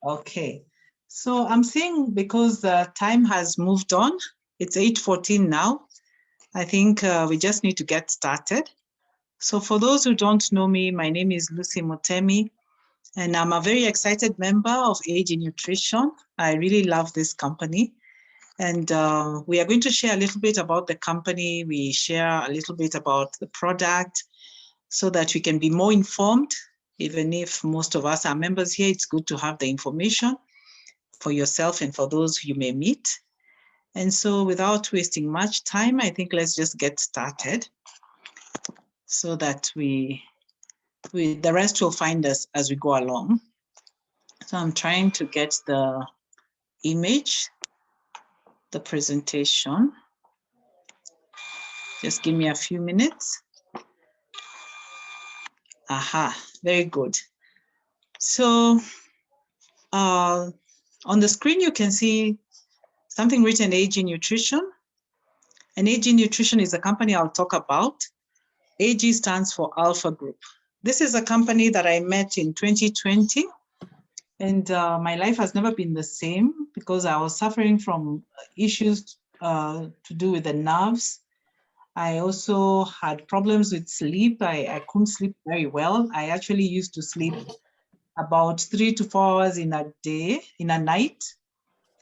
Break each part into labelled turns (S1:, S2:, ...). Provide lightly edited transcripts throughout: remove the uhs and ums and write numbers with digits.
S1: Okay. So I'm seeing because the time has moved on, it's 8:14 now. I think we just need to get started. So for those who don't know me, my name is Lucy Mutemi, and I'm a very excited member of Age in Nutrition. I really love this company. And we are going to share a little bit about the company. We share a little bit about the product so that we can be more informed. Even if most of us are members here, it's good to have the information for yourself and for those you may meet. And so without wasting much time, I think let's just get started so that the rest will find us as we go along. So I'm trying to get the image, the presentation. Just give me a few minutes. Aha, very good. So on the screen, you can see something written Age in Nutrition. And Age in Nutrition is a company I'll talk about. AG stands for Alpha Group. This is a company that I met in 2020. And my life has never been the same because I was suffering from issues to do with the nerves. I also had problems with sleep. I couldn't sleep very well. I actually used to sleep about 3 to 4 hours in a day, in a night.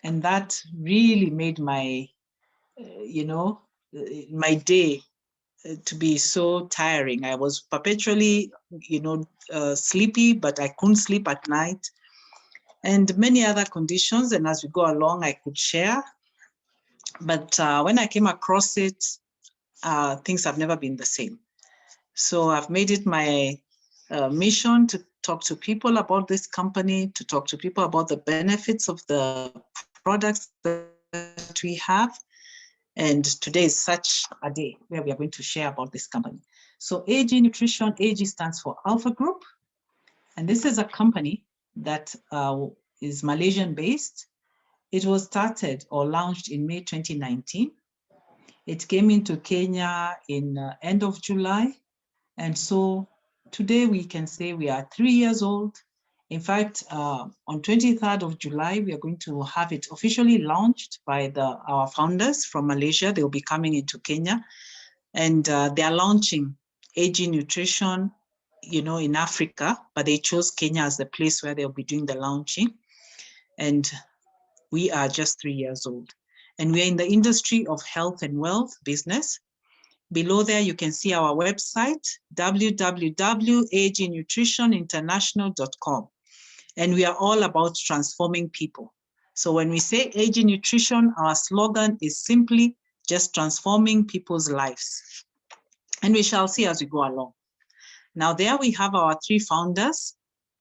S1: And that really made my, my day to be so tiring. I was perpetually, sleepy, but I couldn't sleep at night. And many other conditions. And as we go along, I could share. But when I came across it, things have never been the same. So I've made it my mission to talk to people about this company, to talk to people about the benefits of the products that we have. And today is such a day where we are going to share about this company. So AG Nutrition, AG stands for Alpha Group. And this is a company that is Malaysian based. It was started or launched in May 2019. It came into Kenya in end of July. And so today we can say we are 3 years old. In fact, on 23rd of July, we are going to have it officially launched by our founders from Malaysia. They'll be coming into Kenya, and they are launching AG Nutrition, in Africa, but they chose Kenya as the place where they'll be doing the launching. And we are just 3 years old. And we're in the industry of health and wealth business. Below there, you can see our website, www.agnutritioninternational.com. And we are all about transforming people. So when we say AG Nutrition, our slogan is simply just transforming people's lives. And we shall see as we go along. Now there we have our 3 founders,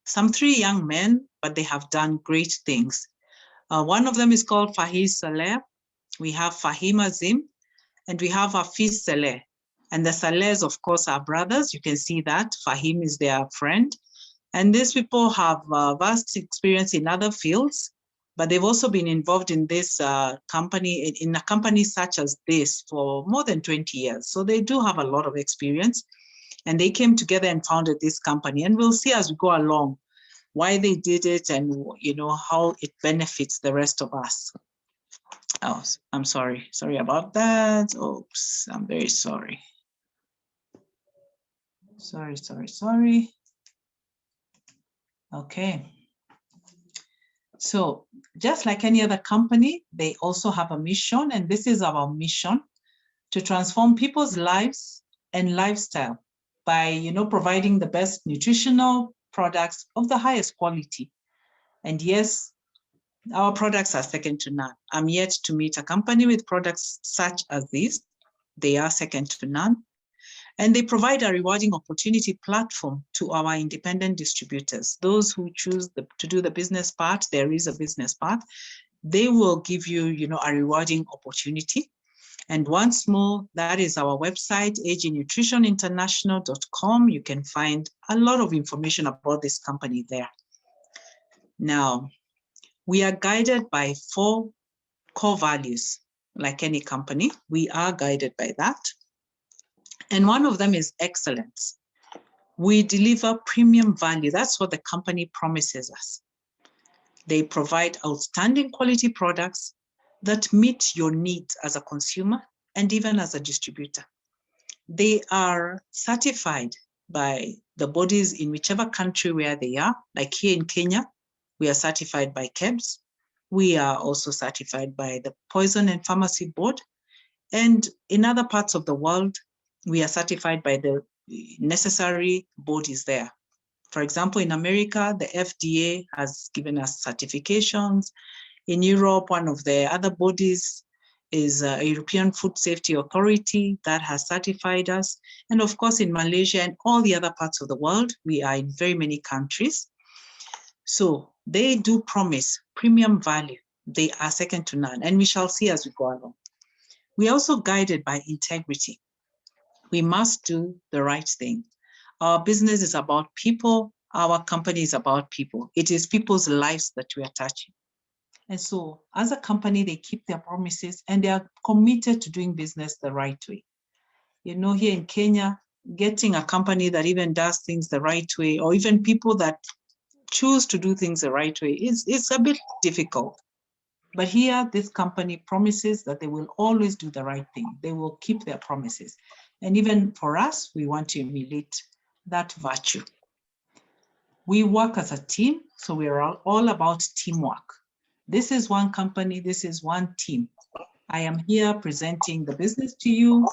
S1: some 3 young men, but they have done great things. One of them is called Faiz Saleh. We have Fahim Azim, and we have Hafiz Saleh. And the Salehs, of course, are brothers. You can see that. Fahim is their friend. And these people have vast experience in other fields, but they've also been involved in this company, in a company such as this for more than 20 years. So they do have a lot of experience, and they came together and founded this company. And we'll see as we go along why they did it and, how it benefits the rest of us. Oh, I'm sorry. Sorry about that. Oops, I'm very sorry. Sorry. Okay. So just like any other company, they also have a mission, and this is our mission: to transform people's lives and lifestyle by, providing the best nutritional products of the highest quality. And yes, our products are second to none. I'm yet to meet a company with products such as these. They are second to none. And they provide a rewarding opportunity platform to our independent distributors. Those who choose to do the business part, there is a business part, they will give you, a rewarding opportunity. And once more, that is our website, agnutritioninternational.com. You can find a lot of information about this company there. Now, we are guided by 4 core values. Like any company, we are guided by that. And one of them is excellence. We deliver premium value. That's what the company promises us. They provide outstanding quality products that meet your needs as a consumer and even as a distributor. They are certified by the bodies in whichever country where they are. Like here in Kenya, we are certified by KEBS. We are also certified by the Poison and Pharmacy Board. And in other parts of the world, we are certified by the necessary bodies there. For example, in America, the FDA has given us certifications. In Europe, one of the other bodies is a European Food Safety Authority that has certified us. And of course, in Malaysia and all the other parts of the world, we are in very many countries. So they do promise premium value. They are second to none, and we shall see as we go along. We are also guided by integrity. We must do the right thing. Our business is about people. Our company is about people. It is people's lives that we are touching. And so as a company, they keep their promises and they are committed to doing business the right way. You know, here in Kenya, getting a company that even does things the right way, or even people that choose to do things the right way, is a bit difficult. But here, this company promises that they will always do the right thing. They will keep their promises. And even for us, we want to emulate that virtue. We work as a team, so we are all about teamwork. This is one company, this is one team. I am here presenting the business to you.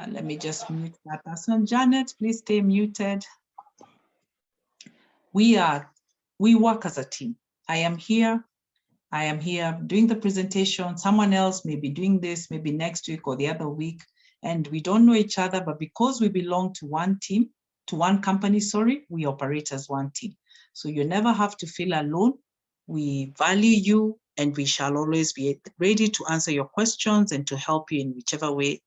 S1: Let me just mute that person. Janet, please stay muted. We work as a team. I am here doing the presentation. Someone else may be doing this maybe next week or the other week, and we don't know each other, but because we belong to one team, to one company, sorry, we operate as one team. So you never have to feel alone. We value you, and we shall always be ready to answer your questions and to help you in whichever way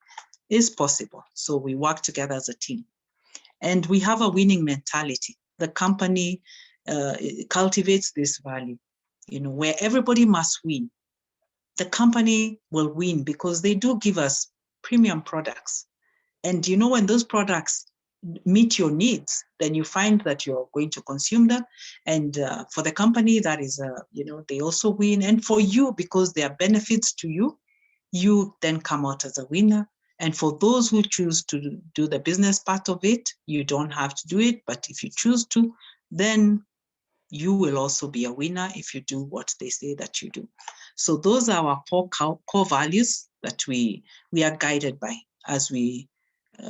S1: is possible. So we work together as a team. And we have a winning mentality. The company cultivates this value, you know, where everybody must win. The company will win because they do give us premium products. And you know, when those products meet your needs, then you find that you're going to consume them. And for the company, that is, you know, they also win. And for you, because there are benefits to you, you then come out as a winner. And for those who choose to do the business part of it, you don't have to do it. But if you choose to, then you will also be a winner if you do what they say that you do. So those are our four core values that we are guided by as we,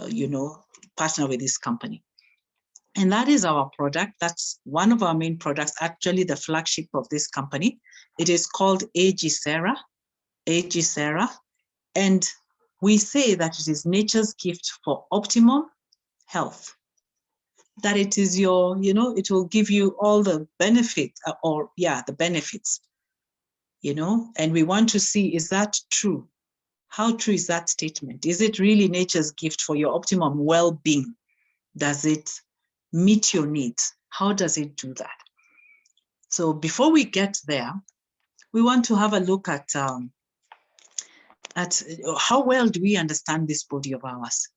S1: you know, partner with this company. And that is our product. That's one of our main products, actually the flagship of this company. It is called Aegysera. And we say that it is nature's gift for optimum health. That it is your, you know, it will give you all the benefits, the benefits, you know, and we want to see, is that true? How true is that statement? Is it really nature's gift for your optimum well-being? Does it meet your needs? How does it do that? So before we get there, we want to have a look at how well do we understand this body of ours?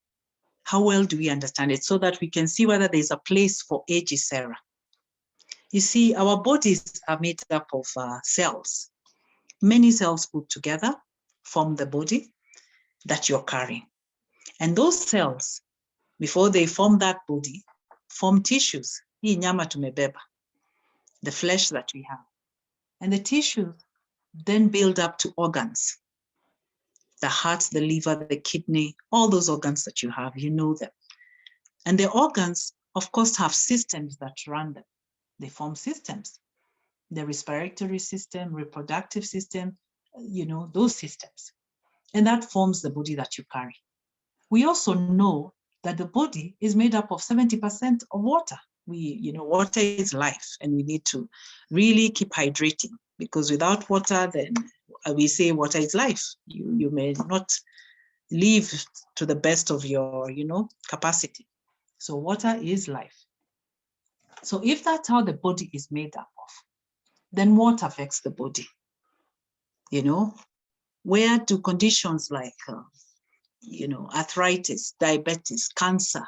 S1: How well do we understand it so that we can see whether there's a place for Aegysera? You see, our bodies are made up of cells. Many cells put together form the body that you're carrying. And those cells, before they form that body, form tissues. Hii nyama tumebeba, the flesh that we have. And the tissues then build up to organs. The heart, the liver, the kidney, all those organs that you have, you know them. And the organs, of course, have systems that run them. They form systems. The respiratory system, reproductive system, you know, those systems. And that forms the body that you carry. We also know that the body is made up of 70% of water. You know, water is life, and we need to really keep hydrating, because without water, then we say water is life. You may not live to the best of your, you know, capacity. So water is life. So if that's how the body is made up of, then what affects the body? You know, where do conditions like, you know, arthritis, diabetes, cancer,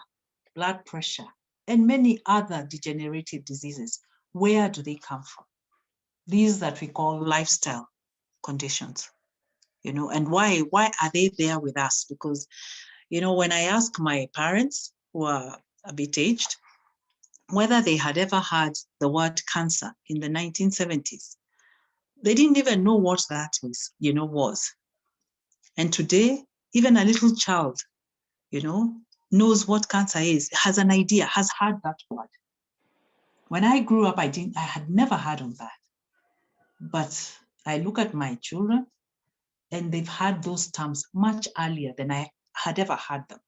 S1: blood pressure, and many other degenerative diseases, where do they come from? these that we call lifestyle conditions, and why are they there with us? Because, when I ask my parents, who are a bit aged, whether they had ever heard the word cancer in the 1970s, they didn't even know what that was. And today, even a little child, knows what cancer is, has an idea, has heard that word. When I grew up, I had never heard of that. But I look at my children and they've heard those terms much earlier than I had ever heard them.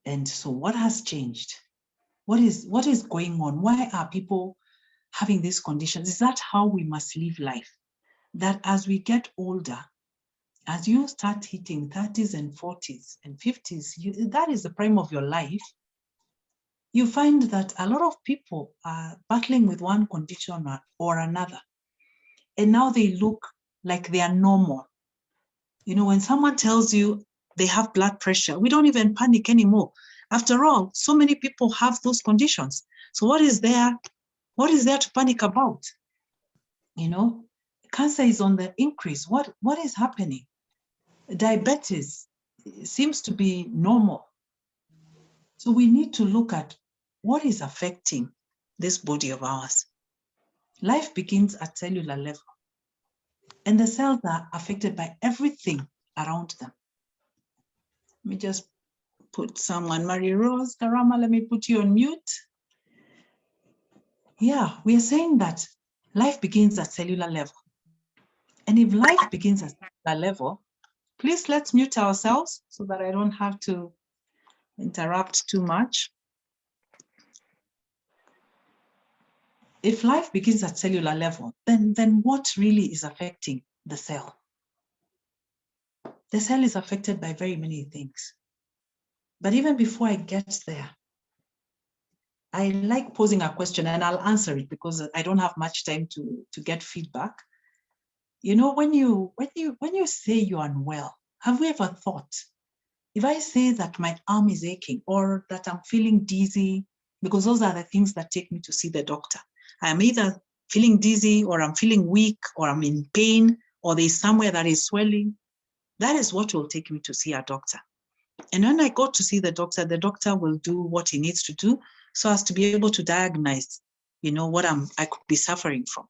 S1: And so what has changed? What is going on? Why are people having these conditions? Is that how we must live life? That as we get older, as you start hitting 30s and 40s and 50s, that is the prime of your life. You find that a lot of people are battling with one condition or another. And now they look like they are normal. When someone tells you they have blood pressure, we don't even panic anymore. After all, so many people have those conditions. So what is there to panic about? Cancer is on the increase. What is happening? Diabetes seems to be normal. So we need to look at what is affecting this body of ours. Life begins at cellular level, and the cells are affected by everything around them. Let me just put someone, Marie Rose Karama, let me put you on mute. Yeah, we are saying that life begins at cellular level. And if life begins at cellular level, please let's mute ourselves so that I don't have to interrupt too much. If life begins at cellular level, then what really is affecting the cell? The cell is affected by very many things. But even before I get there, I like posing a question, and I'll answer it because I don't have much time to get feedback. When you say you're unwell, have we ever thought, if I say that my arm is aching or that I'm feeling dizzy, because those are the things that take me to see the doctor. I'm either feeling dizzy or I'm feeling weak or I'm in pain or there's somewhere that is swelling. That is what will take me to see a doctor. And when I go to see the doctor will do what he needs to do so as to be able to diagnose, what I could be suffering from.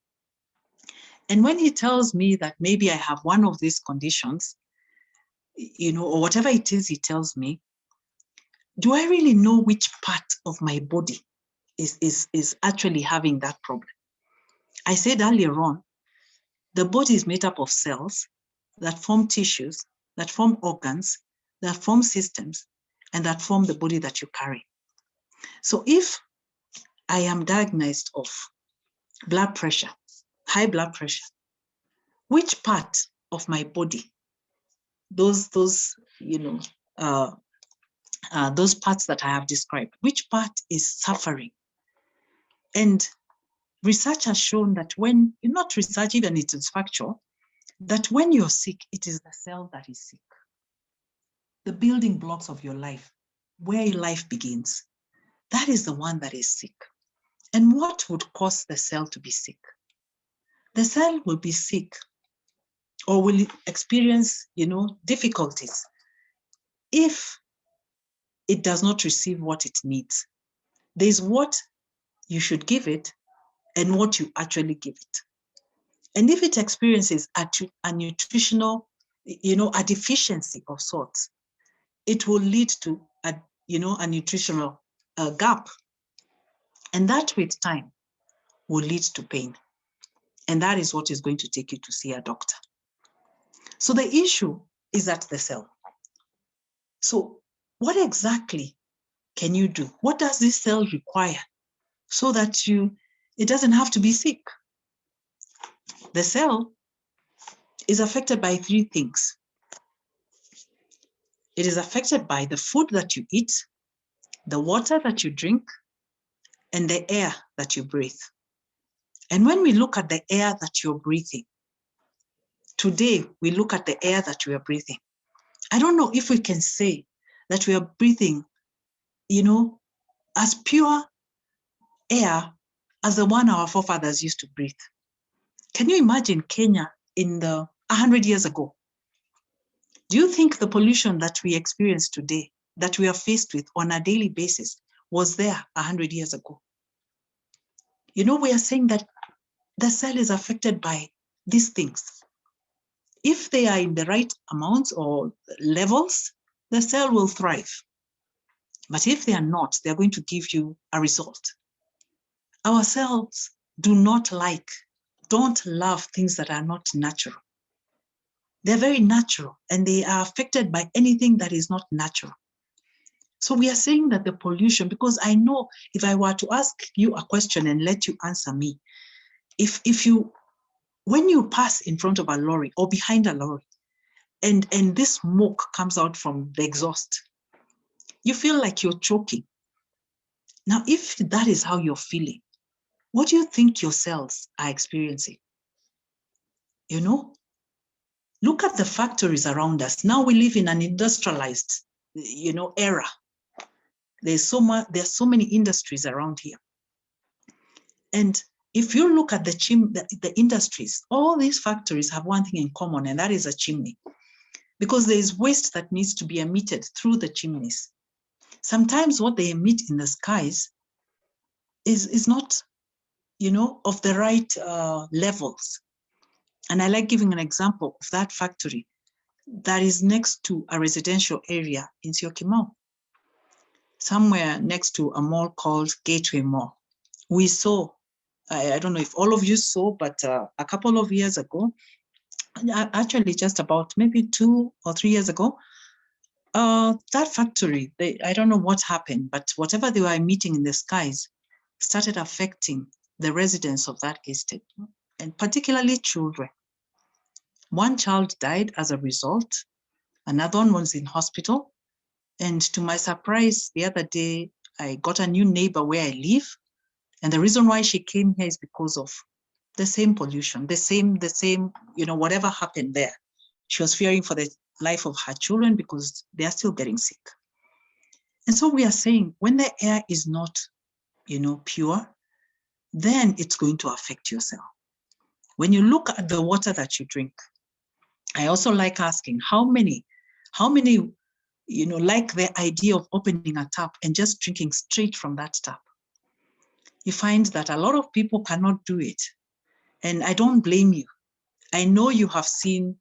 S1: And when he tells me that maybe I have one of these conditions, or whatever it is he tells me, do I really know which part of my body is actually having that problem? I said earlier on, the body is made up of cells that form tissues, that form organs, that form systems, and that form the body that you carry. So if I am diagnosed of blood pressure, high blood pressure, which part of my body, those parts that I have described, which part is suffering? And research has shown that not research, even it is factual, that when you're sick, it is the cell that is sick. The building blocks of your life, where life begins, that is the one that is sick. And what would cause the cell to be sick? The cell will be sick or will experience, difficulties if it does not receive what it needs. There's what you should give it and what you actually give it. And if it experiences a nutritional, a deficiency of sorts, it will lead to a nutritional gap. And that with time will lead to pain. And that is what is going to take you to see a doctor. So the issue is at the cell. So what exactly can you do? What does this cell require so that it doesn't have to be sick? The cell is affected by three things. It is affected by the food that you eat, the water that you drink, and the air that you breathe. And when we look at the air that you're breathing, today we look at the air that we are breathing. I don't know if we can say that we are breathing, as pure air as the one our forefathers used to breathe. Can you imagine Kenya in the 100 years ago? Do you think the pollution that we experience today, that we are faced with on a daily basis, was there 100 years ago? You know, we are saying that the cell is affected by these things. If they are in the right amounts or levels, the cell will thrive. But if they are not, they're going to give you a result. Our cells don't love things that are not natural. They're very natural, and they are affected by anything that is not natural. So we are saying that the pollution, because I know if I were to ask you a question and let you answer me, when you pass in front of a lorry or behind a lorry, and this smoke comes out from the exhaust, you feel like you're choking. Now, if that is how you're feeling, what do you think your cells are experiencing? You know, look at the factories around us. Now we live in an industrialized, era. There's so many industries around here. And if you look at the industries, all these factories have one thing in common, and that is a chimney. Because there is waste that needs to be emitted through the chimneys. Sometimes what they emit in the skies is not, of the right levels. And I like giving an example of that factory that is next to a residential area in Syokimau, somewhere next to a mall called Gateway Mall. We saw, I don't know if all of you saw, but a couple of years ago, actually just about maybe 2 or 3 years ago, that factory, I don't know what happened, but whatever they were emitting in the skies started affecting the residents of that estate, and particularly children. One child died as a result. Another one was in hospital. And to my surprise, the other day, I got a new neighbor where I live. And the reason why she came here is because of the same pollution, the same, whatever happened there. She was fearing for the life of her children because they are still getting sick. And so we are saying when the air is not, pure, then it's going to affect your cell. When you look at the water that you drink, I also like asking how many, like the idea of opening a tap and just drinking straight from that tap. You find that a lot of people cannot do it. And I don't blame you. I know you have seen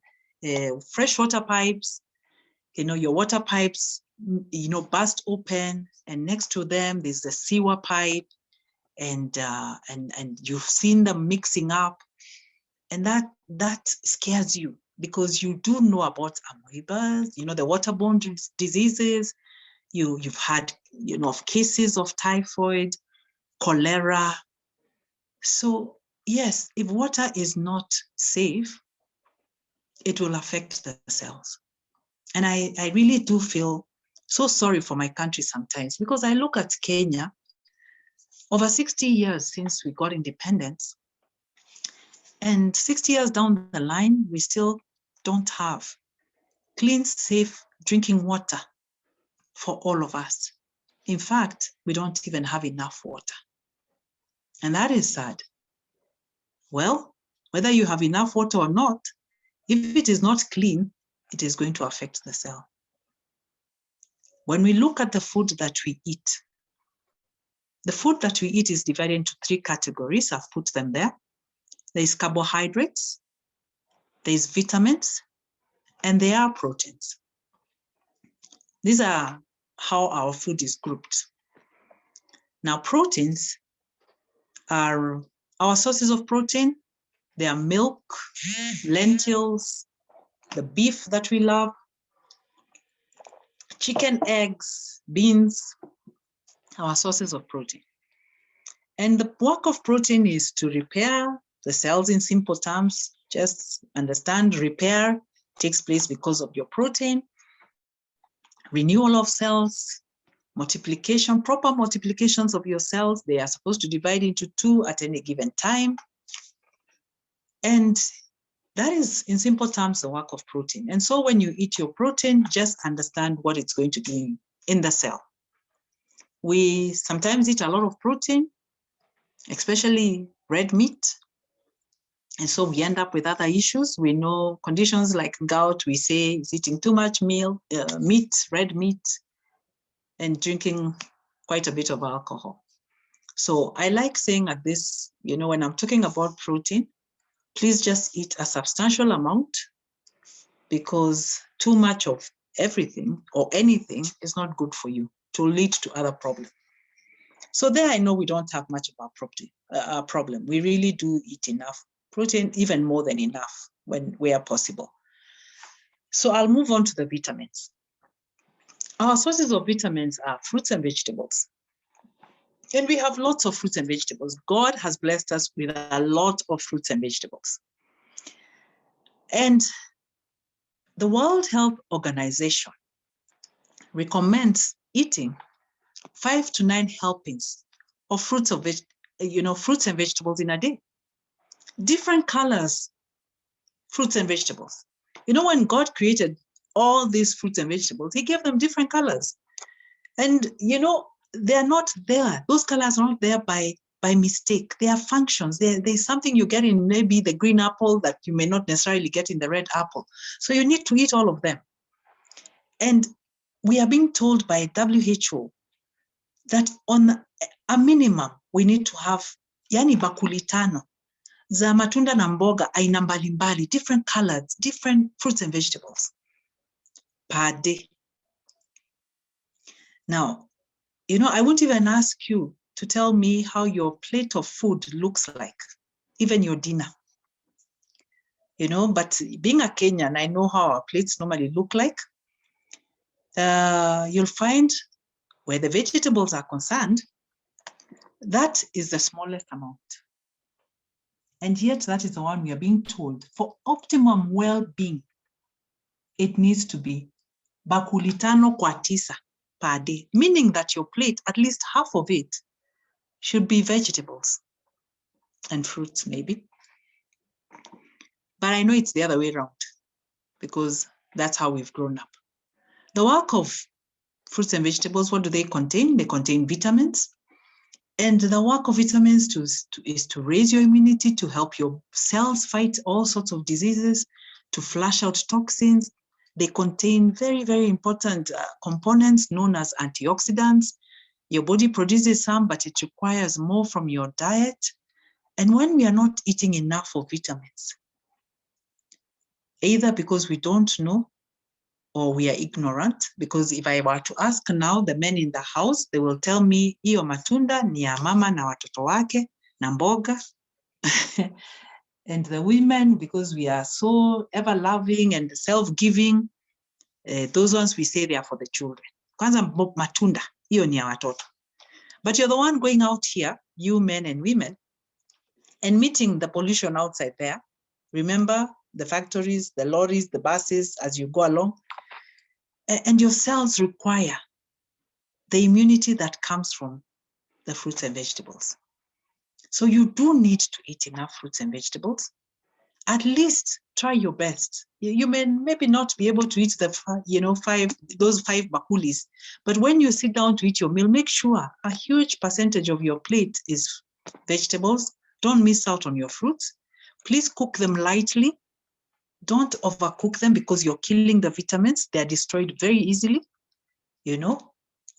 S1: freshwater pipes, your water pipes, burst open, and next to them there's the sewer pipe, and you've seen them mixing up, and that scares you because you do know about amoebas, the waterborne diseases. You've had, of cases of typhoid, cholera. So yes, if water is not safe, it will affect the cells. And I really do feel so sorry for my country sometimes, because I look at Kenya, over 60 years since we got independence, and 60 years down the line, we still don't have clean, safe drinking water for all of us. In fact, we don't even have enough water. And that is sad. Well, whether you have enough water or not, if it is not clean, it is going to affect the cell. When we look at the food that we eat, the food that we eat is divided into 3 categories. I've put them there. There is carbohydrates, there is vitamins, and there are proteins. These are how our food is grouped. Now, proteins are our sources of protein. They are milk, lentils, the beef that we love, chicken, eggs, beans, our sources of protein. And the work of protein is to repair the cells. In simple terms, just understand repair takes place because of your protein, renewal of cells, multiplication, proper multiplications of your cells. They are supposed to divide into 2 at any given time. And that is, in simple terms, the work of protein. And so when you eat your protein, just understand what it's going to do in the cell. We sometimes eat a lot of protein, especially red meat. And so we end up with other issues. We know conditions like gout, we say is eating too much meat, red meat, and drinking quite a bit of alcohol. So I like saying at this, when I'm talking about protein, please just eat a substantial amount, because too much of everything or anything is not good for you, to lead to other problems. So there I know we don't have much of a problem. We really do eat enough protein, even more than enough where possible. So I'll move on to the vitamins. Our sources of vitamins are fruits and vegetables. And we have lots of fruits and vegetables. God has blessed us with a lot of fruits and vegetables. And the World Health Organization recommends eating 5 to 9 helpings of fruits and vegetables in a day. Different colors, fruits and vegetables. When God created all these fruits and vegetables, he gave them different colors. And, they're not there. Those colors are not there by mistake. They are functions. There's something you get in maybe the green apple that you may not necessarily get in the red apple. So you need to eat all of them. And we are being told by WHO that on a minimum, we need to have bakuli tano za matunda na mboga aina mbalimbali, different colors, different fruits and vegetables per day. Now, I won't even ask you to tell me how your plate of food looks like, even your dinner. But being a Kenyan, I know how our plates normally look like. You'll find where the vegetables are concerned, that is the smallest amount. And yet that is the one we are being told for optimum well-being, it needs to be bakuli tano kwa tisa per day, meaning that your plate, at least half of it, should be vegetables and fruits maybe. But I know it's the other way around, because that's how we've grown up. The work of fruits and vegetables, what do they contain? They contain vitamins. And the work of vitamins is to raise your immunity, to help your cells fight all sorts of diseases, to flush out toxins. They contain very, very important components known as antioxidants. Your body produces some, but it requires more from your diet. And when we are not eating enough of vitamins, either because we don't know or we are ignorant, because if I were to ask now the men in the house, they will tell me, iyo matunda ni ya mama na watoto wake na mboga. And the women, because we are so ever-loving and self-giving, those ones we say they are for the children. Kwanza matunda, iyo ni ya watoto. But you're the one going out here, you men and women, and meeting the pollution outside there. Remember the factories, the lorries, the buses as you go along. And your cells require the immunity that comes from the fruits and vegetables. So you do need to eat enough fruits and vegetables. At least try your best. You may maybe not be able to eat those 5 bakulis, but when you sit down to eat your meal, make sure a huge percentage of your plate is vegetables. Don't miss out on your fruits. Please cook them lightly. Don't overcook them, because you're killing the vitamins. They're destroyed very easily.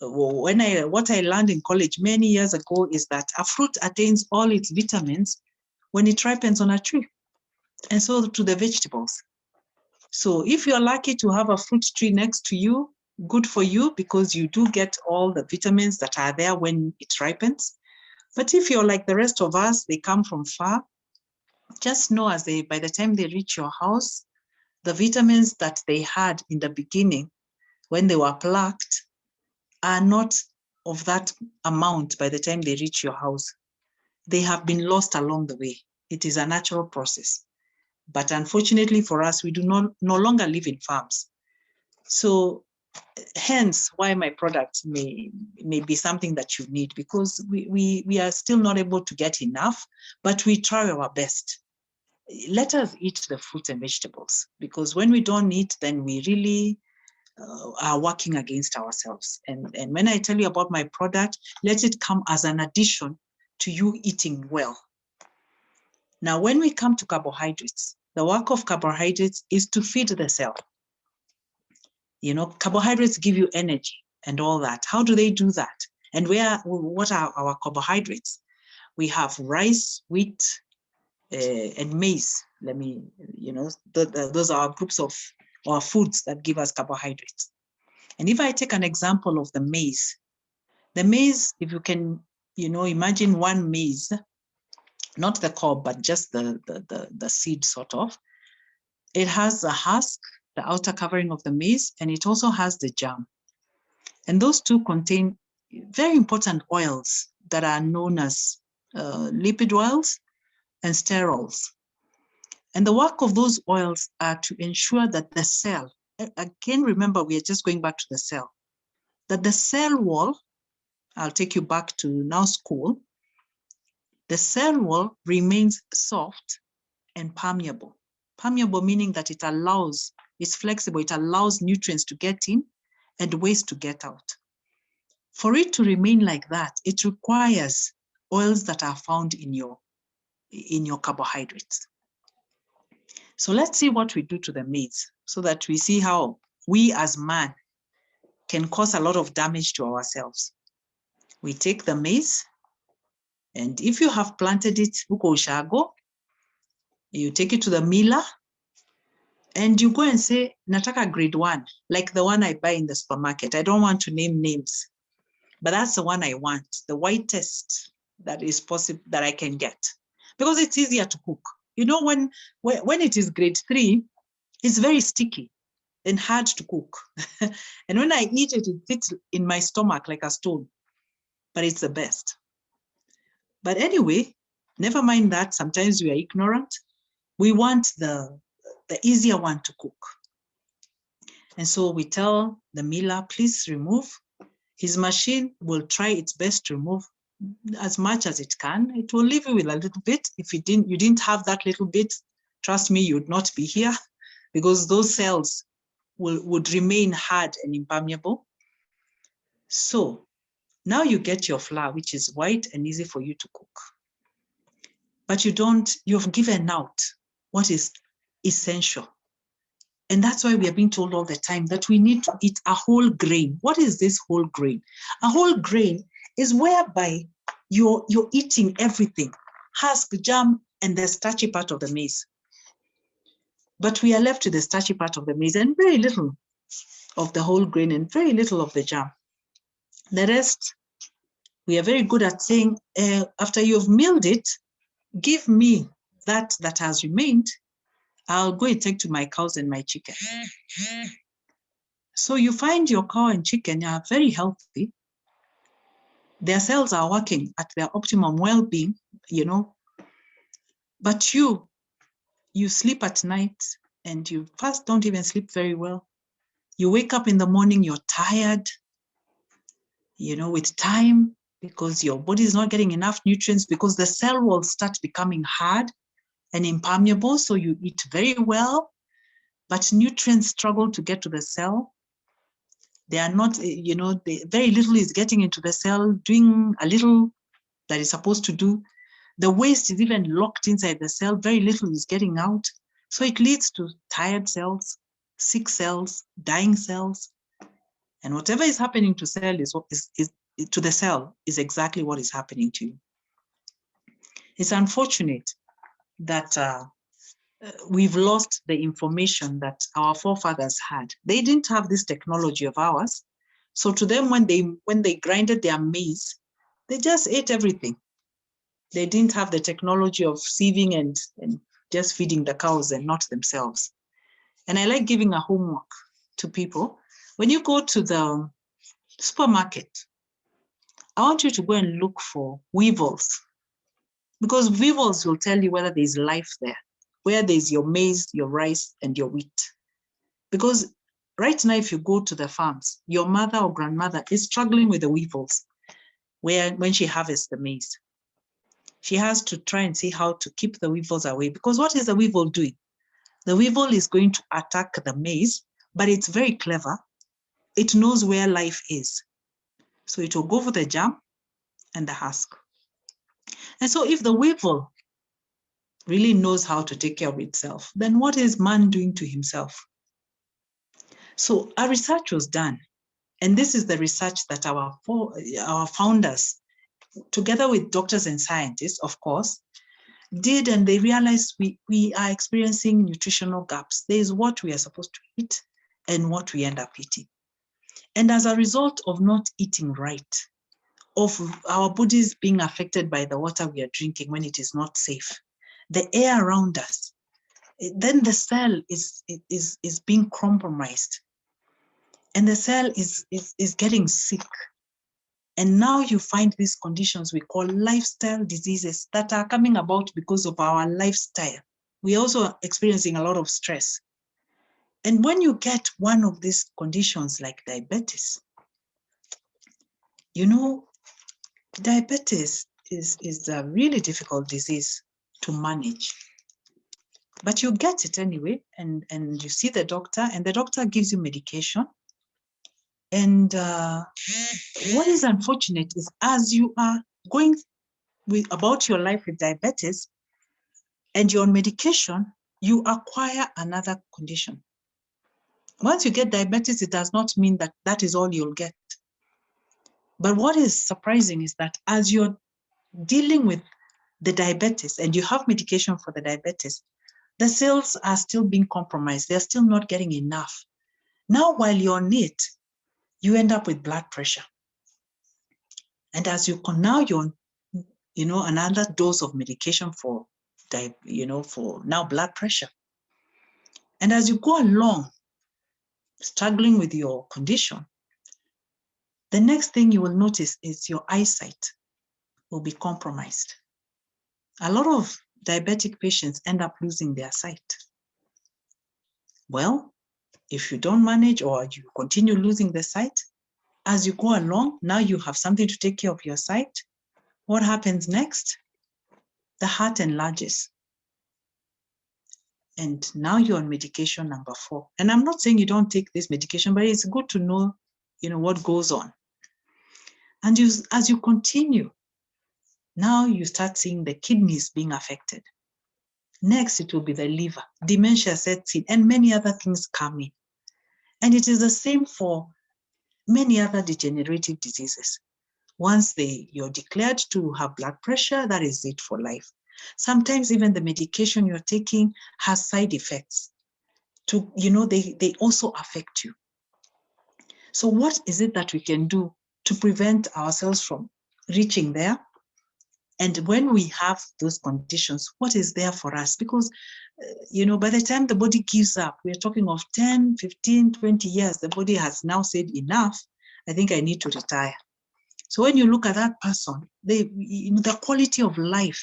S1: What I learned in college many years ago is that a fruit attains all its vitamins when it ripens on a tree. And so to the vegetables. So if you're lucky to have a fruit tree next to you, good for you, because you do get all the vitamins that are there when it ripens. But if you're like the rest of us, they come from far, just know by the time they reach your house, the vitamins that they had in the beginning when they were plucked are not of that amount by the time they reach your house. They have been lost along the way. It is a natural process. But unfortunately for us, we do no longer live in farms. So hence why my product may be something that you need, because we are still not able to get enough, but we try our best. Let us eat the fruits and vegetables, because when we don't eat, then we really are working against ourselves. And when I tell you about my product, let it come as an addition to you eating well. Now, when we come to carbohydrates, the work of carbohydrates is to feed the cell. Carbohydrates give you energy and all that. How do they do that? And what are our carbohydrates? We have rice, wheat, and maize. Those are our groups of our foods that give us carbohydrates. And if I take an example of the maize, if you can, imagine one maize, not the cob, but just the seed sort of. It has the husk, the outer covering of the maize, and it also has the germ. And those two contain very important oils that are known as lipid oils and sterols. And the work of those oils are to ensure that the cell, again, remember, we are just going back to the cell, that the cell wall, I'll take you back to now school, the cell wall remains soft and permeable. Permeable meaning that it's flexible, it allows nutrients to get in and waste to get out. For it to remain like that, it requires oils that are found in your carbohydrates. So let's see what we do to the maize so that we see how we as man can cause a lot of damage to ourselves. We take the maize, and if you have planted it, you take it to the miller, and you go and say, nataka grade 1, like the one I buy in the supermarket. I don't want to name names, but that's the one I want, the whitest that is possible that I can get, because it's easier to cook. When it is grade 3, it's very sticky and hard to cook. And when I eat it, it sits in my stomach like a stone, but it's the best. But anyway, never mind that. Sometimes we are ignorant. We want the easier one to cook. And so we tell the miller, please remove. His machine will try its best to remove as much as it can. It will leave you with a little bit. If you didn't have that little bit, trust me, you'd not be here, because those cells would remain hard and impermeable. So now you get your flour, which is white and easy for you to cook. But you've given out what is essential. And that's why we are being told all the time that we need to eat a whole grain. What is this whole grain? A whole grain is whereby you're eating everything, husk, germ, and the starchy part of the maize. But we are left with the starchy part of the maize and very little of the whole grain and very little of the germ. The rest, we are very good at saying, after you've milled it, give me that has remained. I'll go and take to my cows and my chicken. So you find your cow and chicken are very healthy. Their cells are working at their optimum well-being, but you sleep at night and you first don't even sleep very well. You wake up in the morning, you're tired, with time, because your body is not getting enough nutrients, because the cell will start becoming hard and impermeable. So you eat very well, but nutrients struggle to get to the cell. They are not, very little is getting into the cell, doing a little that is supposed to do. The waste is even locked inside the cell. Very little is getting out. So it leads to tired cells, sick cells, dying cells. And whatever is happening to to the cell is exactly what is happening to you. It's unfortunate that we've lost the information that our forefathers had. They didn't have this technology of ours. So to them, when they grinded their maize, they just ate everything. They didn't have the technology of sieving and just feeding the cows and not themselves. And I like giving a homework to people. When you go to the supermarket, I want you to go and look for weevils, because weevils will tell you whether there's life there, where there's your maize, your rice, and your wheat. Because right now, if you go to the farms, your mother or grandmother is struggling with the weevils when she harvests the maize. She has to try and see how to keep the weevils away, because what is the weevil doing? The weevil is going to attack the maize, but it's very clever. It knows where life is. So it will go for the germ and the husk. And so if the weevil really knows how to take care of itself, then what is man doing to himself? So a research was done, and this is the research that our founders, together with doctors and scientists, of course, did, and they realized we are experiencing nutritional gaps. There is what we are supposed to eat and what we end up eating. And as a result of not eating right, of our bodies being affected by the water we are drinking when it is not safe, the air around us, then the cell is being compromised, and the cell is getting sick. And now you find these conditions we call lifestyle diseases that are coming about because of our lifestyle. We're also experiencing a lot of stress. And when you get one of these conditions like diabetes, diabetes is a really difficult disease to manage. But you get it anyway, and you see the doctor, and the doctor gives you medication. And what is unfortunate is as you are going about your life with diabetes and you're on medication, you acquire another condition. Once you get diabetes, it does not mean that that is all you'll get. But what is surprising is that as you're dealing with the diabetes and you have medication for the diabetes, the cells are still being compromised. They're still not getting enough. Now, while you're on it, you end up with blood pressure. And as you're on, another dose of medication for now blood pressure. And as you go along, struggling with your condition, the next thing you will notice is your eyesight will be compromised. A lot of diabetic patients end up losing their sight. Well, if you don't manage or you continue losing the sight, as you go along, now you have something to take care of your sight. What happens next? The heart enlarges. And now you're on medication number 4. And I'm not saying you don't take this medication, but it's good to know, what goes on. And as you continue, now you start seeing the kidneys being affected. Next, it will be the liver. Dementia sets in, and many other things come in. And it is the same for many other degenerative diseases. Once you're declared to have blood pressure, that is it for life. Sometimes even the medication you're taking has side effects. They also affect you. So what is it that we can do to prevent ourselves from reaching there? And when we have those conditions, what is there for us? Because, by the time the body gives up, we're talking of 10, 15, 20 years, the body has now said enough, I think I need to retire. So when you look at that person, the quality of life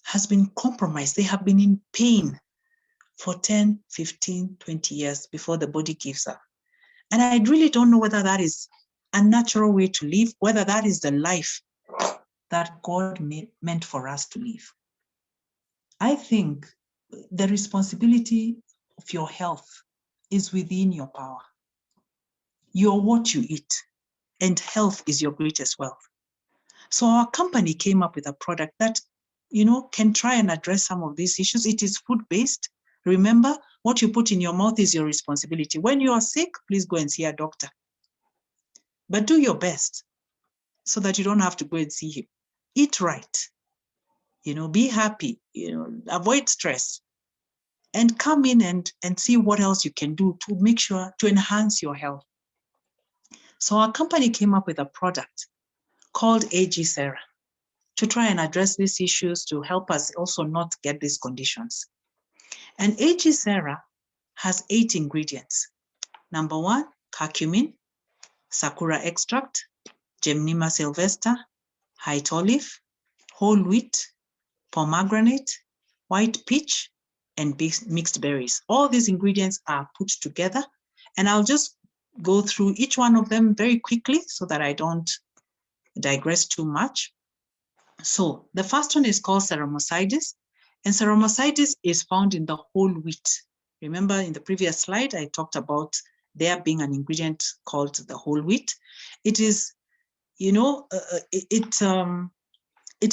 S1: has been compromised. They have been in pain for 10, 15, 20 years before the body gives up. And I really don't know whether that is a natural way to live, whether that is the life that God meant for us to live. I think the responsibility of your health is within your power. You're what you eat, and health is your greatest wealth. So our company came up with a product that, can try and address some of these issues. It is food-based. Remember, what you put in your mouth is your responsibility. When you are sick, please go and see a doctor. But do your best so that you don't have to go and see him. Eat right, be happy, avoid stress, and come in and see what else you can do to make sure to enhance your health. So our company came up with a product called AG Sarah to try and address these issues, to help us also not get these conditions. And AG Sarah has 8 ingredients. Number 1, curcumin, sakura extract, Gemnima sylvester, white olive, whole wheat, pomegranate, white peach, and mixed berries. All these ingredients are put together, and I'll just go through each one of them very quickly so that I don't digress too much. So the first one is called Ceramosides, and Ceramosides is found in the whole wheat. Remember in the previous slide, I talked about there being an ingredient called the whole wheat. It is, it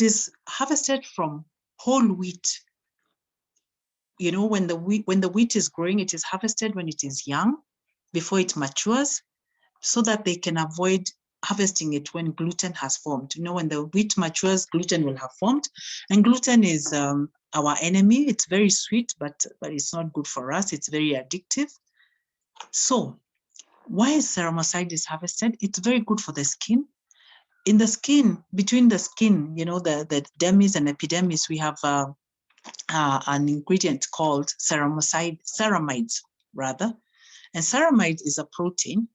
S1: is harvested from whole wheat you know, when the wheat is growing, it is harvested when it is young, before it matures, so that they can avoid harvesting it when gluten has formed. You know, when the wheat matures, gluten will have formed, and gluten is our enemy. It's very sweet, but it's not good for us. It's very addictive. So why is ceramosides harvested? It's very good for the skin. In the skin, between the skin, you know, the dermis and epidermis, we have an ingredient called ceramides rather. And ceramide is a protein,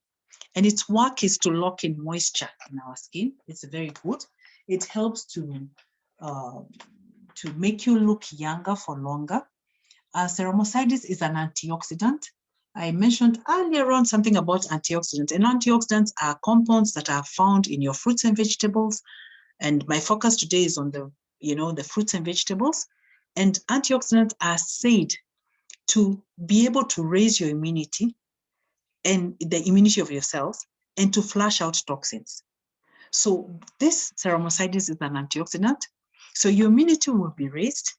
S1: and its work is to lock in moisture in our skin. It's very good. It helps to make you look younger for longer. Ceramosides is an antioxidant. I mentioned earlier on something about antioxidants, and antioxidants are compounds that are found in your fruits and vegetables. And my focus today is on the fruits and vegetables. And antioxidants are said to be able to raise your immunity and the immunity of your cells, and to flush out toxins. So this ceramosides is an antioxidant. So your immunity will be raised.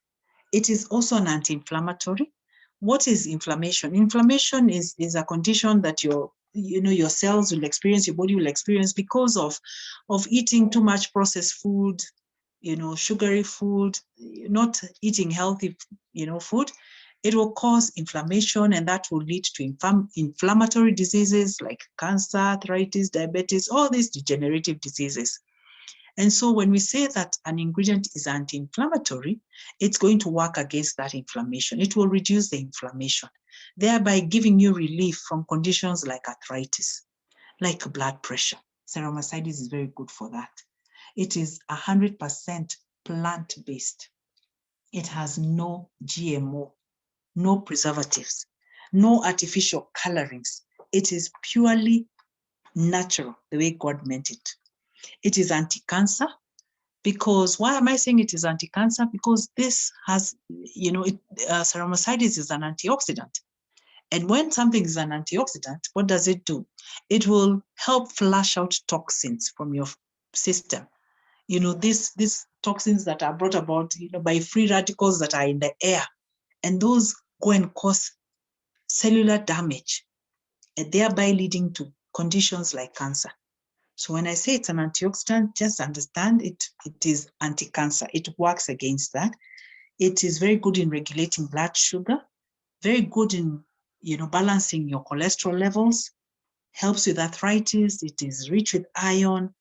S1: It is also an anti-inflammatory. What is inflammation? Inflammation is a condition that your cells will experience, your body will experience because of eating too much processed food, sugary food, not eating healthy, food. It will cause inflammation, and that will lead to inflammatory diseases like cancer, arthritis, diabetes, all these degenerative diseases. And so when we say that an ingredient is anti-inflammatory, it's going to work against that inflammation. It will reduce the inflammation, thereby giving you relief from conditions like arthritis, like blood pressure. Ceramosides is very good for that. It is 100% plant-based. It has no GMO, no preservatives, no artificial colorings. It is purely natural, the way God meant it. It is anti-cancer, because why am I saying it is anti-cancer? Because this has, ceramosides is an antioxidant. And when something is an antioxidant, what does it do? It will help flush out toxins from your system. These toxins that are brought about, by free radicals that are in the air, and those go and cause cellular damage, and thereby leading to conditions like cancer. So when I say it's an antioxidant, just understand it is anti-cancer. It works against that. It is very good in regulating blood sugar, very good in, balancing your cholesterol levels, helps with arthritis. It is rich with iron.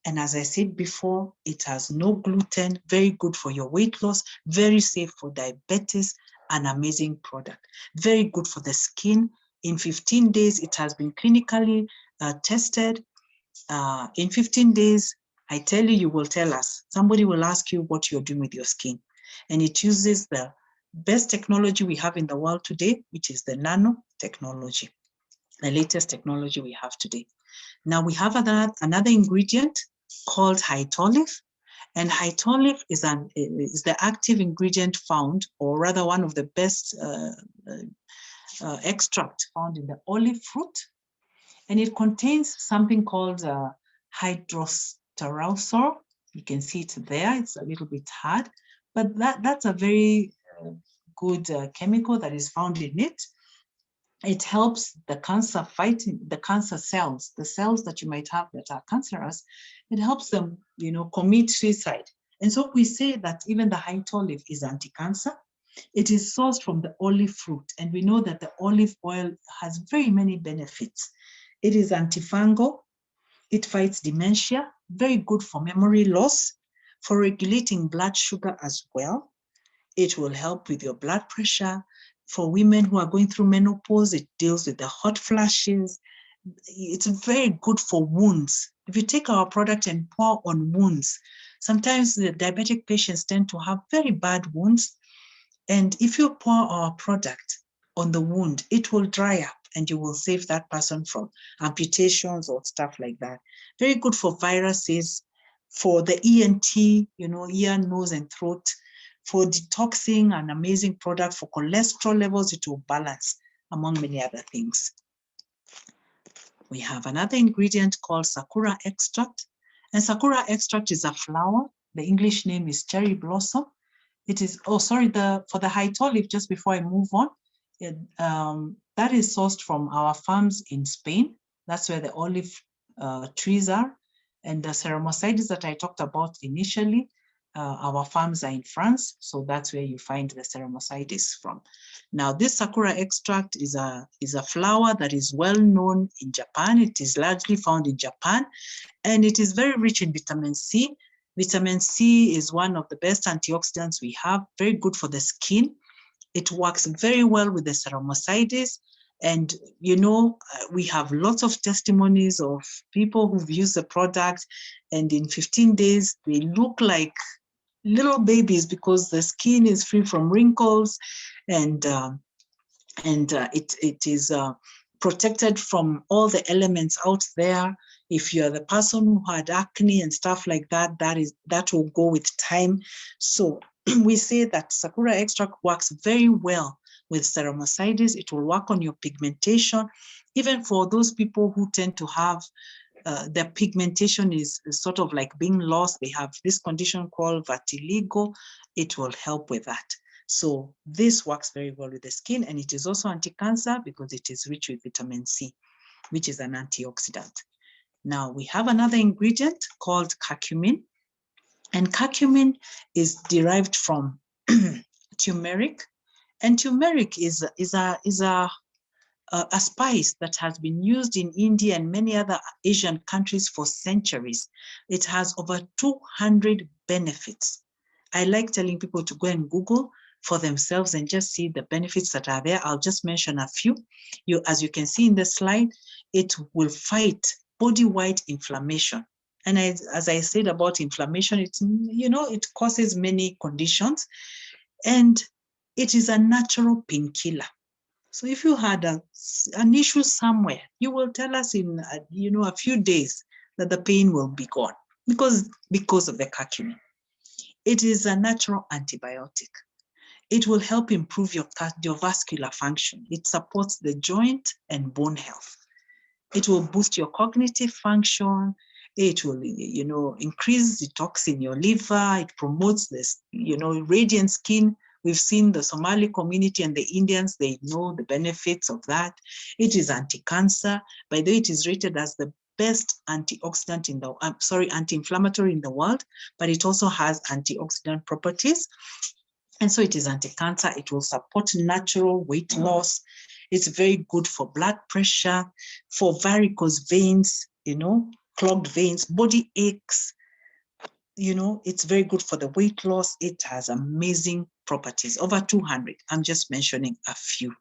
S1: And as I said before, it has no gluten, very good for your weight loss, very safe for diabetes, an amazing product, very good for the skin. In 15 days, it has been clinically tested. In 15 days, I tell you, you will tell us. Somebody will ask you what you're doing with your skin. And it uses the best technology we have in the world today, which is the nanotechnology, the latest technology we have today. Now we have another ingredient called white olive. And white olive is the active ingredient found, or rather one of the best extract found in the olive fruit. And it contains something called hydrosterosol. You can see it there. It's a little bit hard, but that's a very good chemical that is found in it. It helps the cancer fighting the cancer cells, the cells that you might have that are cancerous. It helps them, commit suicide. And so we say that even the white olive is anti-cancer. It is sourced from the olive fruit, and we know that the olive oil has very many benefits. It is antifungal. It fights dementia, very good for memory loss, for regulating blood sugar as well. It will help with your blood pressure. For women who are going through menopause, it deals with the hot flashes. It's very good for wounds. If you take our product and pour on wounds, sometimes the diabetic patients tend to have very bad wounds. And if you pour our product on the wound, it will dry up, and you will save that person from amputations or stuff like that. Very good for viruses, for the ENT, ear, nose, and throat. For detoxing, an amazing product. For cholesterol levels, it will balance, among many other things. We have another ingredient called sakura extract. And sakura extract is a flower. The English name is cherry blossom. It is, oh, sorry, for the high olive, just before I move on, that is sourced from our farms in Spain. That's where the olive trees are. And the ceramosides that I talked about initially, our farms are in France, so that's where you find the ceramosides from. Now, this sakura extract is a flower that is well known in Japan. It is largely found in Japan, and it is very rich in vitamin C. Vitamin C is one of the best antioxidants we have, very good for the skin. It works very well with the ceramosides. And, you know, we have lots of testimonies of people who've used the product, and in 15 days, they look like little babies because the skin is free from wrinkles, and it is protected from all the elements out there. If you're the person who had acne and stuff like that, that will go with time. So we say that sakura extract works very well with ceramosides. It will work on your pigmentation, even for those people who tend to have their pigmentation is sort of like being lost. They have this condition called vitiligo. It will help with that. So this works very well with the skin, and it is also anti-cancer because it is rich with vitamin C, which is an antioxidant. Now we have another ingredient called curcumin, and curcumin is derived from turmeric, and turmeric is a spice that has been used in India and many other Asian countries for centuries. It has over 200 benefits. I like telling people to go and Google for themselves and just see the benefits that are there. I'll just mention a few. As you can see in the slide, it will fight body-wide inflammation. And as I said about inflammation, it causes many conditions, and it is a natural painkiller. So if you had an issue somewhere, you will tell us in a few days that the pain will be gone because of the curcumin. It is a natural antibiotic. It will help improve your cardiovascular function. It supports the joint and bone health. It will boost your cognitive function. It will, increase detox in your liver. It promotes this, radiant skin. We've seen the Somali community and the Indians, they know the benefits of that. It is anti-cancer. By the way, it is rated as the best antioxidant anti-inflammatory in the world, but it also has antioxidant properties. And so it is anti-cancer. It will support natural weight loss. It's very good for blood pressure, for varicose veins, clogged veins, body aches. It's very good for the weight loss. It has amazing properties, over 200. I'm just mentioning a few.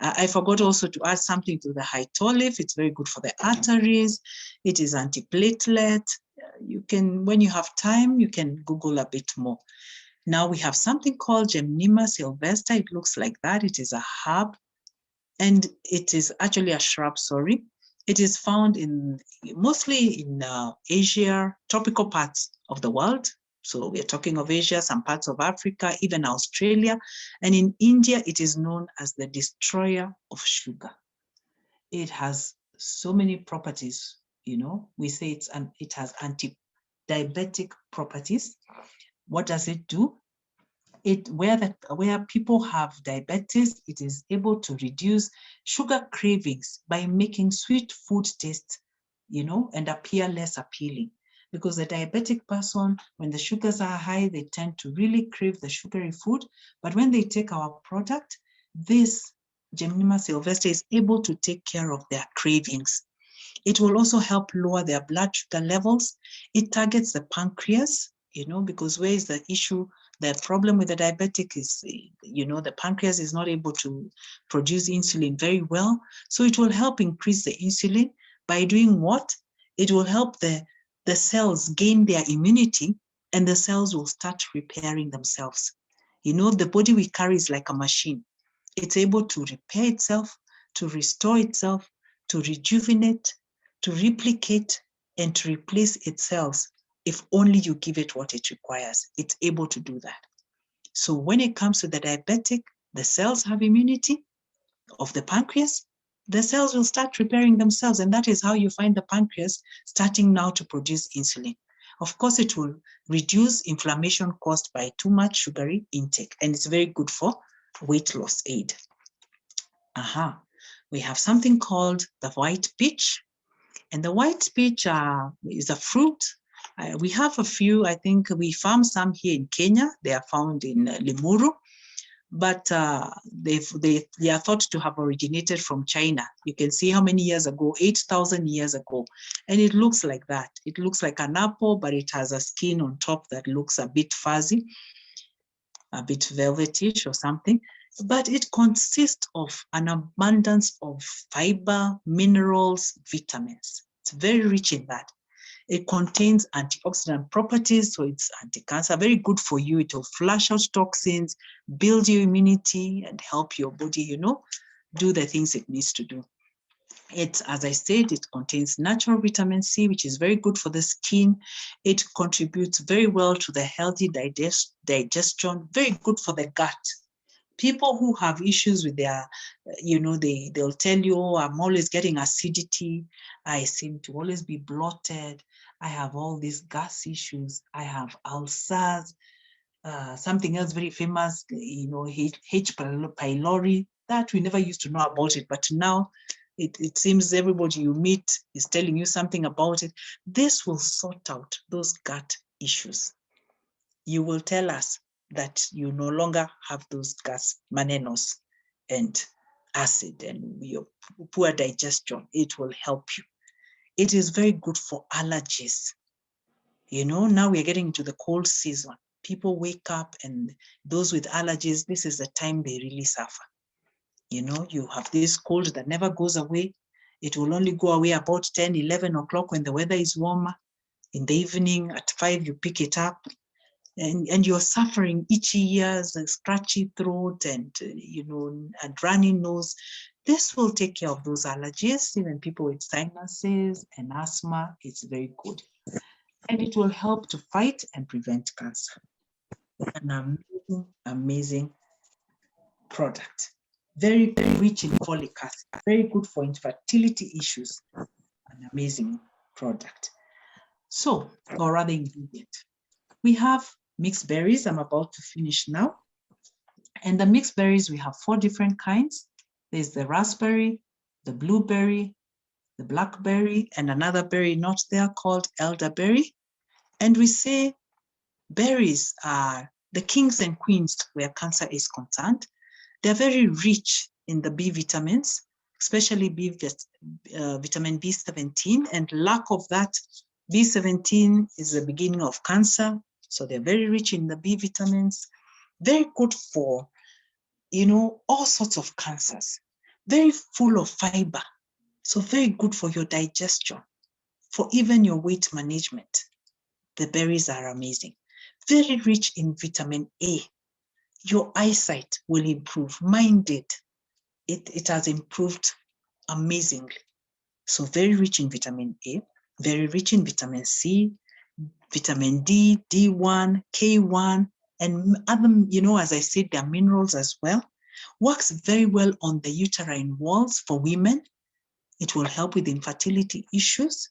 S1: I forgot also to add something to the high olive. It's very good for the arteries. It is antiplatelet. When you have time, you can Google a bit more. Now we have something called Gymnema sylvestre. It looks like that. It is a herb, and it is actually a shrub, sorry. It is found mostly in Asia, tropical parts of the world. So we're talking of Asia, some parts of Africa, even Australia. And in India, it is known as the destroyer of sugar. It has so many properties, we say it has anti-diabetic properties. What does it do? Where people have diabetes, it is able to reduce sugar cravings by making sweet food taste, and appear less appealing. Because the diabetic person, when the sugars are high, they tend to really crave the sugary food. But when they take our product, this Gymnema sylvestre is able to take care of their cravings. It will also help lower their blood sugar levels. It targets the pancreas, because where is the issue? The problem with the diabetic is, the pancreas is not able to produce insulin very well. So it will help increase the insulin by doing what? It will help the cells gain their immunity, and the cells will start repairing themselves. The body we carry is like a machine. It's able to repair itself, to restore itself, to rejuvenate, to replicate, and to replace its cells. If only you give it what it requires, it's able to do that. So when it comes to the diabetic, the cells have immunity of the pancreas. The cells will start repairing themselves, and that is how you find the pancreas starting now to produce insulin. Of course, it will reduce inflammation caused by too much sugary intake, and it's very good for weight loss aid. We have something called the white peach, and the white peach is a fruit. We have a few. I think we farm some here in Kenya. They are found in Limuru, but they are thought to have originated from China. You can see how many years ago, 8,000 years ago. And it looks like that. It looks like an apple, but it has a skin on top that looks a bit fuzzy, a bit velvetish or something. But it consists of an abundance of fiber, minerals, vitamins. It's very rich in that. It contains antioxidant properties, so it's anti-cancer, very good for you. It will flush out toxins, build your immunity, and help your body, do the things it needs to do. It's, as I said, it contains natural vitamin C, which is very good for the skin. It contributes very well to the healthy digestion, very good for the gut. People who have issues with their, they'll tell you, oh, I'm always getting acidity. I seem to always be bloated. I have all these gas issues. I have ulcers. Something else very famous, H. pylori, that we never used to know about it, but now it seems everybody you meet is telling you something about it. This will sort out those gut issues. You will tell us that you no longer have those gas, manenos, and acid, and your poor digestion. It will help you. It is very good for allergies. Now we are getting into the cold season. People wake up, and those with allergies, this is the time they really suffer. You have this cold that never goes away. It will only go away about 10, 11 o'clock when the weather is warmer. In the evening at 5, you pick it up. And you're suffering itchy ears, a scratchy throat, and a runny nose. This will take care of those allergies. Even people with sinuses and asthma, it's very good. And it will help to fight and prevent cancer. An amazing, amazing product. Very, very rich in folic acid. Very good for infertility issues. An amazing product. So, or rather ingredient. We have mixed berries. I'm about to finish now. And the mixed berries, we have 4 different kinds. There's the raspberry, the blueberry, the blackberry, and another berry not there called elderberry. And we say berries are the kings and queens where cancer is concerned. They're very rich in the B vitamins, especially vitamin B17, and lack of that B17 is the beginning of cancer. So they're very rich in the B vitamins, very good for, all sorts of cancers, very full of fiber. So very good for your digestion, for even your weight management. The berries are amazing. Very rich in vitamin A. Your eyesight will improve. Mine did. It has improved amazingly. So very rich in vitamin A, very rich in vitamin C, vitamin D, D1, K1, and other, as I said, there are minerals as well. Works very well on the uterine walls for women. It will help with fertility issues.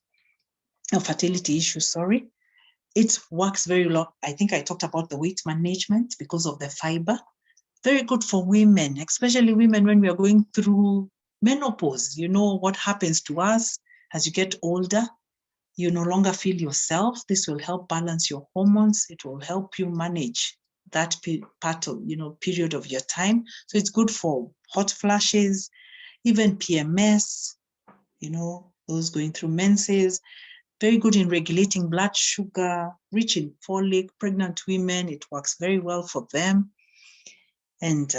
S1: It works very well. I think I talked about the weight management because of the fiber. Very good for women, especially women when we are going through menopause. You know what happens to us as you get older. You no longer feel yourself. This will help balance your hormones. It will help you manage that period of your time. So it's good for hot flashes, even PMS, those going through menses. Very good in regulating blood sugar, rich in folic. Pregnant women, it works very well for them. And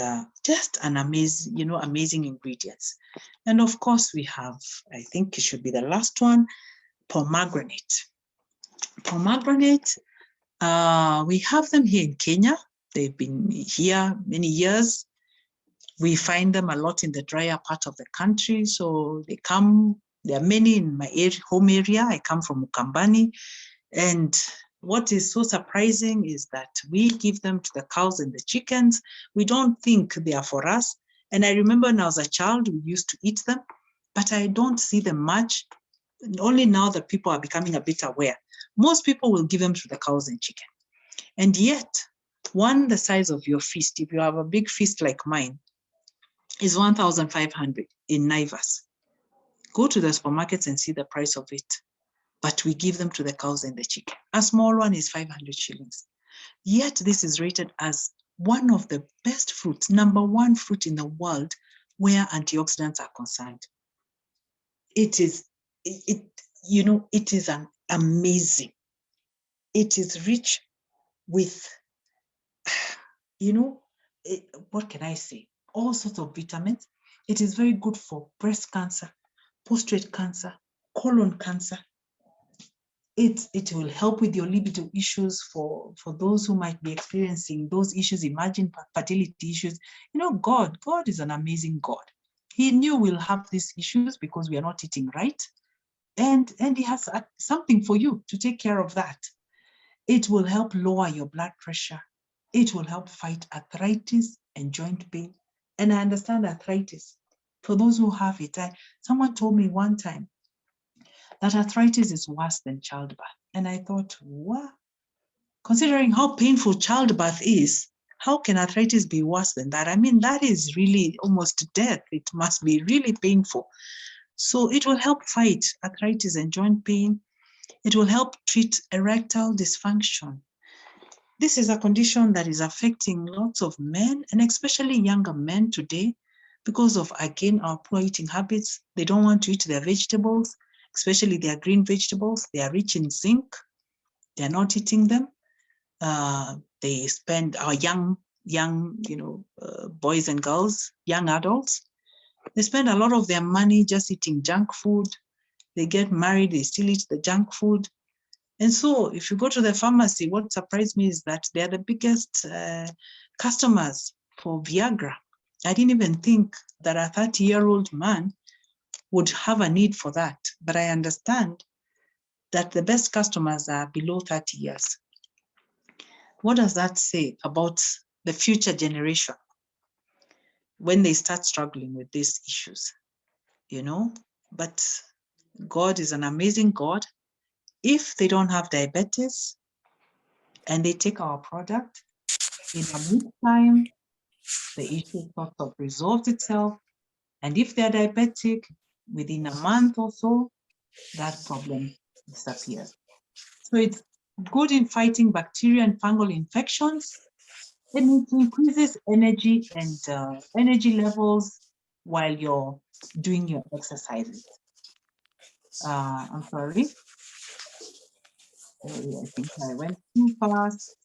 S1: just an amazing ingredients. And of course, we have, I think it should be the last one, pomegranate. Pomegranate, we have them here in Kenya. They've been here many years. We find them a lot in the drier part of the country. So there are many in my home area. I come from Ukambani. And what is so surprising is that we give them to the cows and the chickens. We don't think they are for us. And I remember when I was a child, we used to eat them, but I don't see them much. Only now that people are becoming a bit aware. Most people will give them to the cows and chicken. And yet, one the size of your fist, if you have a big fist like mine, is 1,500 in Naivas. Go to the supermarkets and see the price of it. But we give them to the cows and the chicken. A small one is 500 shillings. Yet this is rated as one of the best fruits, #1 fruit in the world where antioxidants are concerned. It is an amazing. It is rich with, what can I say? All sorts of vitamins. It is very good for breast cancer, prostate cancer, colon cancer. It will help with your libido issues for those who might be experiencing those issues, imagine fertility issues. God is an amazing God. He knew we'll have these issues because we are not eating right. And he has something for you to take care of that. It will help lower your blood pressure. It will help fight arthritis and joint pain. And I understand arthritis. For those who have it, someone told me one time that arthritis is worse than childbirth. And I thought, what? Considering how painful childbirth is, how can arthritis be worse than that? I mean, that is really almost death. It must be really painful. So it will help fight arthritis and joint pain. It will help treat erectile dysfunction. This is a condition that is affecting lots of men, and especially younger men today, because of, again, our poor eating habits. They don't want to eat their vegetables, especially their green vegetables. They are rich in zinc. They're not eating them. They spend, our young boys and girls, young adults, they spend a lot of their money just eating junk food. They get married, they still eat the junk food. And so if you go to the pharmacy, what surprised me is that they're the biggest customers for Viagra. I didn't even think that a 30-year-old man would have a need for that. But I understand that the best customers are below 30 years. What does that say about the future generation when they start struggling with these issues? But God is an amazing God. If they don't have diabetes and they take our product, in a week's time, the issue sort of resolves itself. And if they're diabetic, within a month or so, that problem disappears. So it's good in fighting bacteria and fungal infections, and it increases energy and energy levels while you're doing your exercises. I'm sorry. I think I went too fast.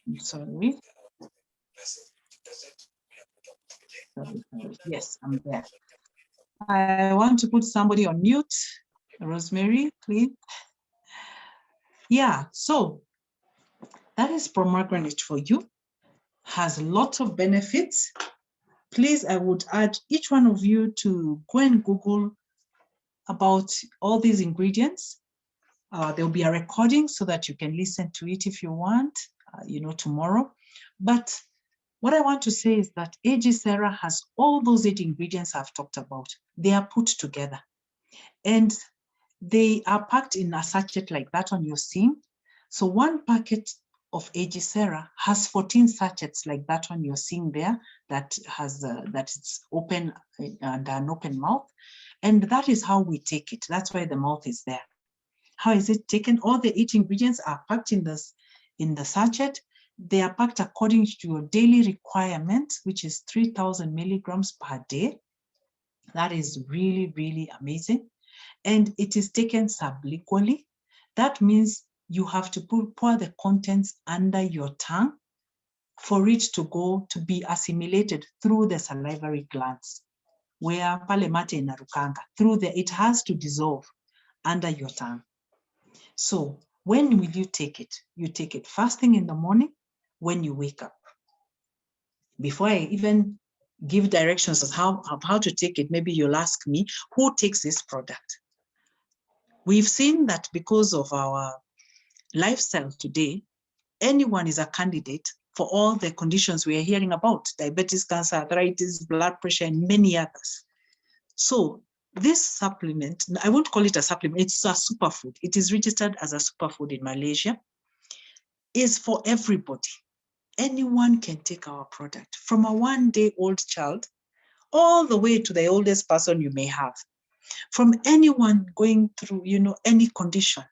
S1: I'm sorry. Yes, I'm there. I want to put somebody on mute. Rosemary, please. Yeah, so that is pomegranate for you. Has lots of benefits. Please, I would urge each one of you to go and Google about all these ingredients. There'll be a recording so that you can listen to it if you want, tomorrow. But what I want to say is that AG Sarah has all those 8 ingredients I've talked about. They are put together and they are packed in a sachet like that on your seam. So one packet of AG Sarah has 14 sachets like that on your seam there that has that it's open and an open mouth. And that is how we take it. That's why the mouth is there. How is it taken? All the 8 ingredients are packed in the sachet. They are packed according to your daily requirement, which is 3,000 milligrams per day. That is really, really amazing. And it is taken sublingually. That means you have to pour the contents under your tongue for it to be assimilated through the salivary glands, where pale mate inarukanga, it has to dissolve under your tongue. So when will you take it? You take it first thing in the morning when you wake up. Before I even give directions of how to take it, maybe you'll ask me, who takes this product? We've seen that because of our lifestyle today, anyone is a candidate for all the conditions we are hearing about: diabetes, cancer, arthritis, blood pressure, and many others. So This supplement, I won't call it a supplement, it's a superfood. It is registered as a superfood in Malaysia, is for everybody. Anyone can take our product, from a 1-day-old child all the way to the oldest person you may have, from anyone going through, any condition,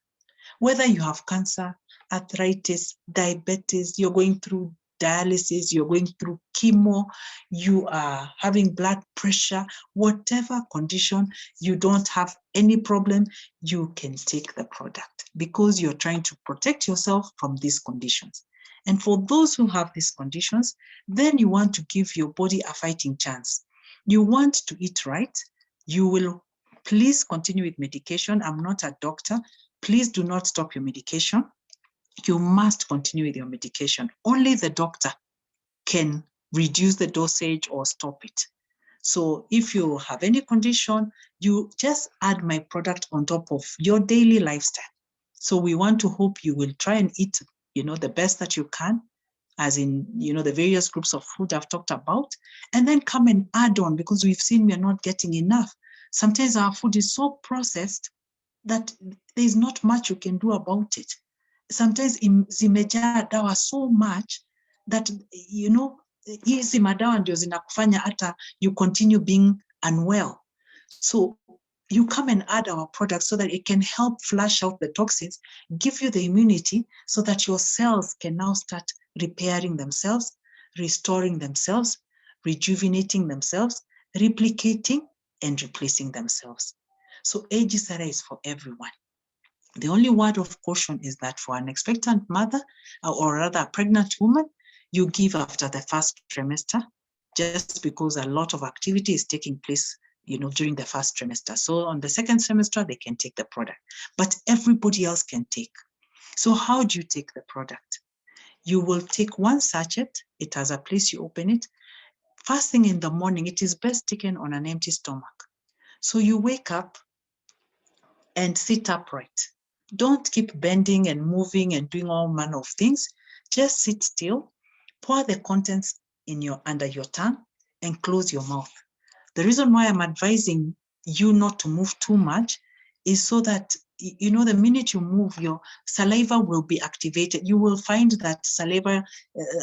S1: whether you have cancer, arthritis, diabetes, you're going through dialysis, you're going through chemo, you are having blood pressure, whatever condition, you don't have any problem, you can take the product because you're trying to protect yourself from these conditions. And for those who have these conditions, then you want to give your body a fighting chance. You want to eat right. You will please continue with medication. I'm not a doctor. Please do not stop your medication. You must continue with your medication. Only the doctor can reduce the dosage or stop it. So if you have any condition, you just add my product on top of your daily lifestyle. So we want to hope you will try and eat, the best that you can, as in, the various groups of food I've talked about, and then come and add on, because we've seen we're not getting enough. Sometimes our food is so processed that there's not much you can do about it. Sometimes zimejaa dawa so much that, hizi madawa ndio zinakufanya hata you continue being unwell. So you come and add our product so that it can help flush out the toxins, give you the immunity so that your cells can now start repairing themselves, restoring themselves, rejuvenating themselves, replicating, and replacing themselves. So Aegysara is for everyone. The only word of caution is that for an expectant mother, or rather a pregnant woman, you give after the first trimester, just because a lot of activity is taking place, during the first trimester. So on the second trimester, they can take the product, but everybody else can take. So how do you take the product? You will take 1 sachet. It has a place you open it. First thing in the morning, it is best taken on an empty stomach. So you wake up and sit upright. Don't keep bending and moving and doing all manner of things. Just sit still, pour the contents under your tongue, and close your mouth. The reason why I'm advising you not to move too much is so that, the minute you move, your saliva will be activated. You will find that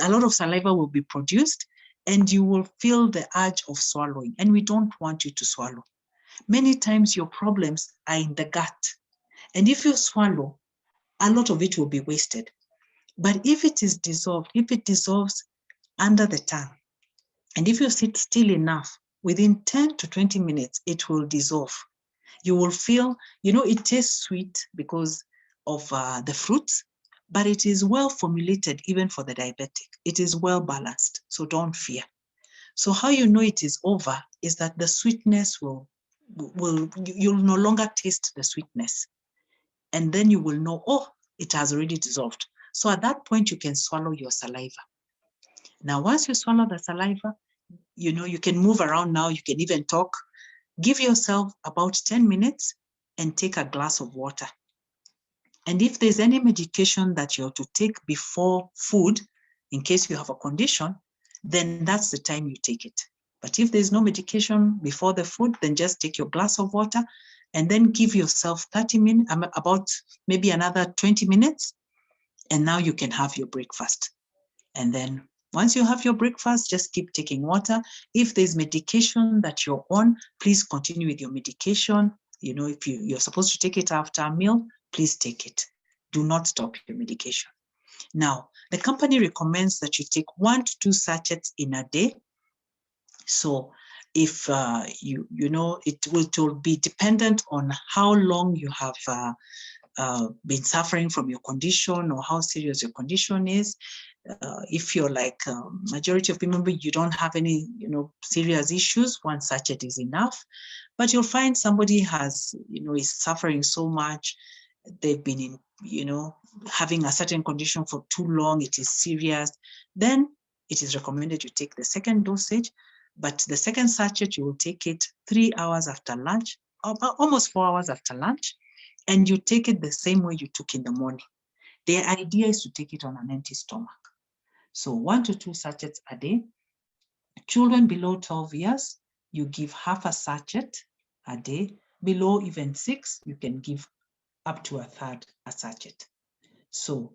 S1: a lot of saliva will be produced, and you will feel the urge of swallowing. And we don't want you to swallow. Many times your problems are in the gut. And if you swallow, a lot of it will be wasted. But if it dissolves under the tongue, and if you sit still enough, within 10 to 20 minutes, it will dissolve. You will feel, it tastes sweet because of the fruits, but it is well formulated even for the diabetic. It is well balanced, so don't fear. So how you know it is over is that the sweetness you'll no longer taste the sweetness. And then you will know, oh, it has already dissolved. So at that point, you can swallow your saliva. Now, once you swallow the saliva, you can move around now. You can even talk. Give yourself about 10 minutes and take a glass of water. And if there's any medication that you're to take before food, in case you have a condition, then that's the time you take it. But if there's no medication before the food, then just take your glass of water and then give yourself 30 minutes, about maybe another 20 minutes, and now you can have your breakfast. And then once you have your breakfast, just keep taking water. If there's medication that you're on, please continue with your medication. If you're supposed to take it after a meal, please take it. Do not stop your medication. Now, the company recommends that you take 1 to 2 sachets in a day. So if it will be dependent on how long you have been suffering from your condition or how serious your condition is. If you're like majority of people, you don't have any serious issues, 1 sachet is enough. But you'll find somebody has is suffering so much, they've been in having a certain condition for too long, it is serious, then it is recommended you take the second dosage. But the second sachet, you will take it 3 hours after lunch, almost 4 hours after lunch, and you take it the same way you took in the morning. The idea is to take it on an empty stomach. So 1 to 2 sachets a day. Children below 12 years, you give half a sachet a day. Below even 6, you can give up to a third a sachet. So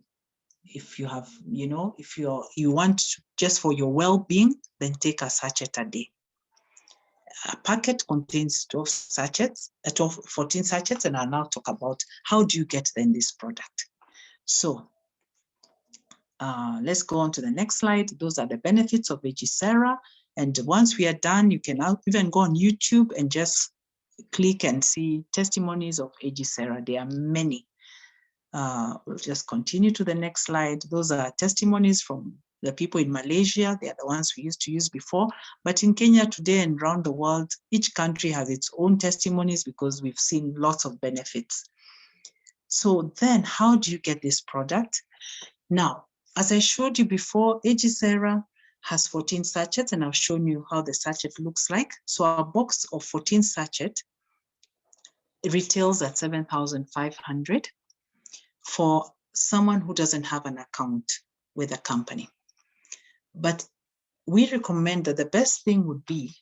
S1: if you have, if you want just for your well-being, then take a sachet a day. A packet contains 12 sachets, 14 sachets, and I'll now talk about how do you get then this product. So let's go on to the next slide. Those are the benefits of Vegisera. And once we are done, you can even go on YouTube and just click and see testimonies of Vegisera. There are many. We'll just continue to the next slide. Those are testimonies from the people in Malaysia. They are the ones we used to use before. But in Kenya today and around the world, each country has its own testimonies because we've seen lots of benefits. So then how do you get this product? Now, as I showed you before, Vegisera has 14 sachets, and I've shown you how the sachet looks like. So a box of 14 sachets retails at 7,500 for someone who doesn't have an account with a company. But we recommend that the best thing would be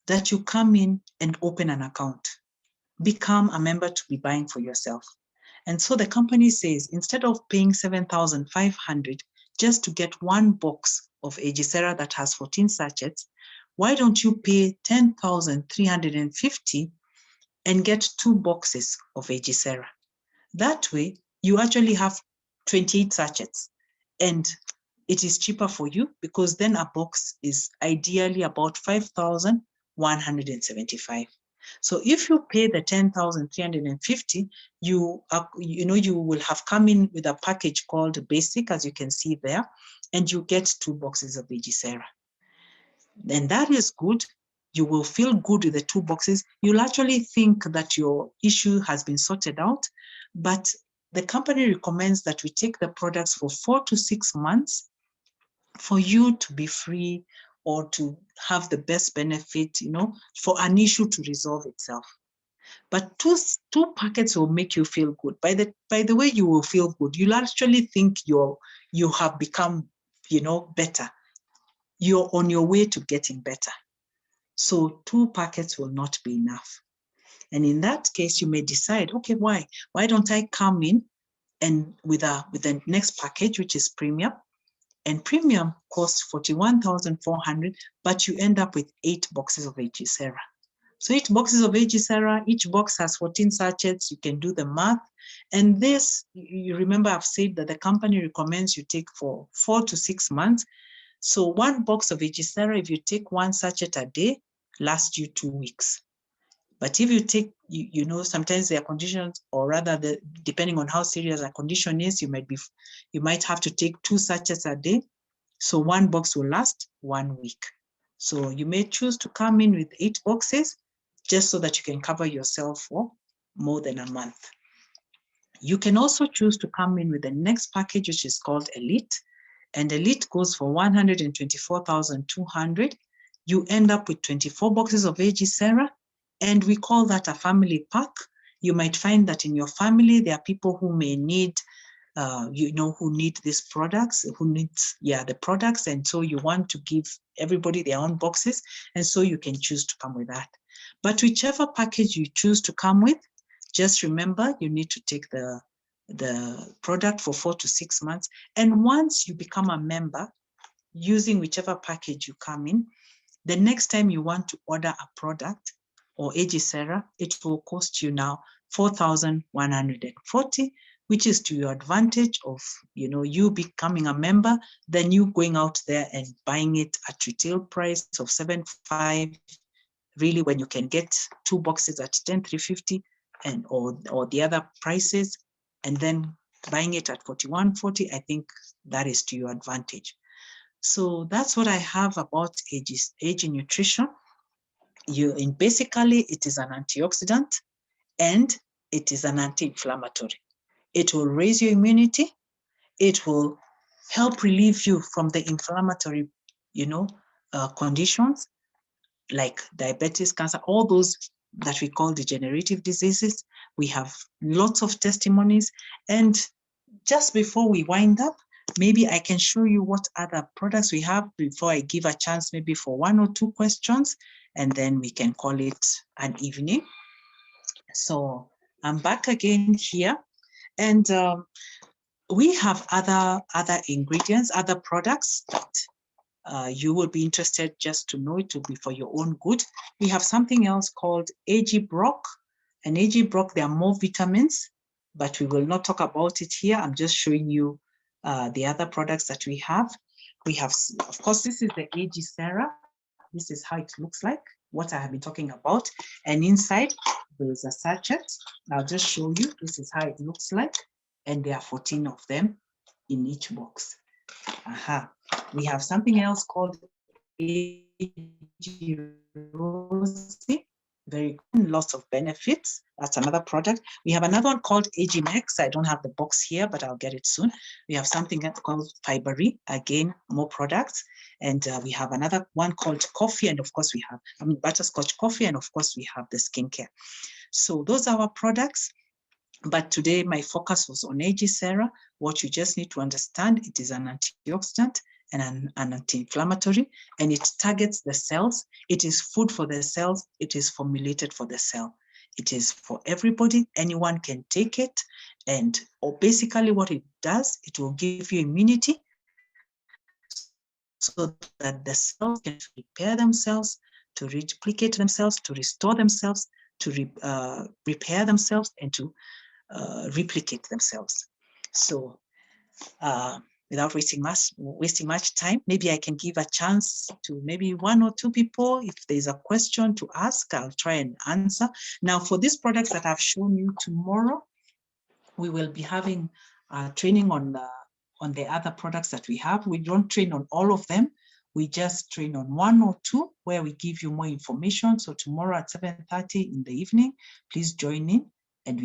S1: that you come in and open an account, become a member to be buying for yourself. And so the company says, instead of paying 7,500 just to get one box of Vegisera that has 14 sachets, why don't you pay 10,350 and get 2 boxes of Vegisera? That way, you actually have 28 sachets, and it is cheaper for you because then a box is ideally about 5,175. So if you pay the 10,350, you will have come in with a package called Basic, as you can see there, and you get 2 boxes of Vegisera. And that is good. You will feel good with the 2 boxes. You'll actually think that your issue has been sorted out, but the company recommends that we take the products for 4 to 6 months for you to be free or to have the best benefit, for an issue to resolve itself. But two packets will make you feel good. By the way you will feel good, you'll actually think you have become, better. You're on your way to getting better. So 2 packets will not be enough. And in that case, you may decide, okay, why don't I come in and with the next package, which is premium, and premium costs 41,400, but you end up with 8 boxes of Vegisera. So 8 boxes of Vegisera, each box has 14 sachets. You can do the math. And this, you remember I've said that the company recommends you take for 4 to 6 months. So 1 box of Vegisera, if you take 1 sachet a day, lasts you 2 weeks. But if you take, sometimes there are conditions, or rather, depending on how serious a condition is, you might have to take 2 sachets a day. So 1 box will last 1 week. So you may choose to come in with 8 boxes, just so that you can cover yourself for more than a month. You can also choose to come in with the next package, which is called Elite. And Elite goes for 124,200. You end up with 24 boxes of Vegisera, and we call that a family pack. You might find that in your family, there are people who may need, who need these products, the products. And so you want to give everybody their own boxes. And so you can choose to come with that. But whichever package you choose to come with, just remember you need to take the product for 4 to 6 months. And once you become a member, using whichever package you come in, the next time you want to order a product or Vegisera, it will cost you now 4,140, which is to your advantage of, you becoming a member, then you going out there and buying it at retail price of 7,500. Really, when you can get 2 boxes at 10,350 or the other prices, and then buying it at 41.40, I think that is to your advantage. So that's what I have about age in nutrition. Basically, it is an antioxidant and it is an anti-inflammatory. It will raise your immunity. It will help relieve you from the inflammatory, conditions like diabetes, cancer, all those that we call degenerative diseases. We have lots of testimonies. And just before we wind up, maybe I can show you what other products we have before I give a chance maybe for 1 or 2 questions. and then we can call it an evening. So I'm back again here, and we have other ingredients, other products that you will be interested just to know it to be for your own good. We have something else called AG Brock. And AG Brock, there are more vitamins, but we will not talk about it here. I'm just showing you the other products that we have. We have, of course, this is the AG Sarah. This is how it looks like, what I have been talking about. And inside, there is a sachet. I'll just show you. This is how it looks like. And there are 14 of them in each box. We have something else called AG Rosy. Very good, lots of benefits. That's another product. We have another one called AG Max. I don't have the box here, but I'll get it soon. We have something called Fibery. Again, more products. And we have another one called Coffee. And of course, we have butterscotch coffee. And of course, we have the skincare. So those are our products. But today, my focus was on AG Sarah. What you just need to understand, it is an antioxidant and an anti-inflammatory, and it targets the cells. It is food for the cells. It is formulated for the cell. It is for everybody. Anyone can take it. And basically what it does, it will give you immunity so that the cells can repair themselves, to replicate themselves, to restore themselves, to repair themselves, and to replicate themselves. So without wasting much time, maybe I can give a chance to maybe one or two people. If there's a question to ask, I'll try and answer. Now, for these products that I've shown you, tomorrow, we will be having training on the other products that we have. We don't train on all of them. We just train on one or two where we give you more information. So tomorrow at 7:30 in the evening, please join in. And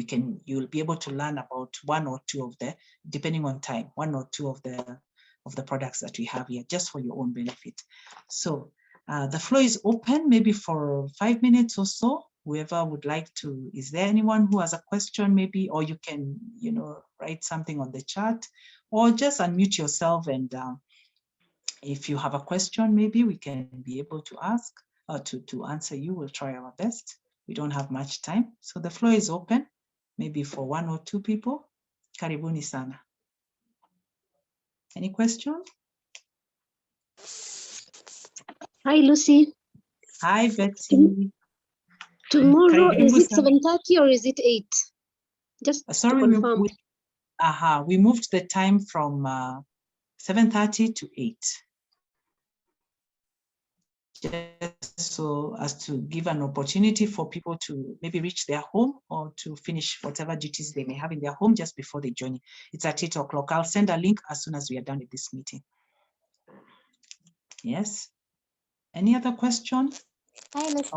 S1: you'll be able to learn about one or two of the, depending on time, one or two of the products that we have here, just for your own benefit. So the floor is open, maybe for 5 minutes or so. Whoever would like to, is there anyone who has a question maybe, or you can, write something on the chat, or just unmute yourself. And if you have a question, maybe we can be able to ask or to answer you. We'll try our best. We don't have much time. So the floor is open, maybe for one or two people. Karibuni sana. Any questions?
S2: Hi, Lucy.
S1: Hi, Betty.
S2: Tomorrow, is it 7:30 or is it 8? Just
S1: sorry,
S2: to confirm.
S1: We moved the time from 7:30 to 8. Just so as to give an opportunity for people to maybe reach their home or to finish whatever duties they may have in their home just before they join. It's at 8 o'clock. I'll send a link as soon as we are done with this meeting. Yes. Any other question?
S3: Hi, Lucy.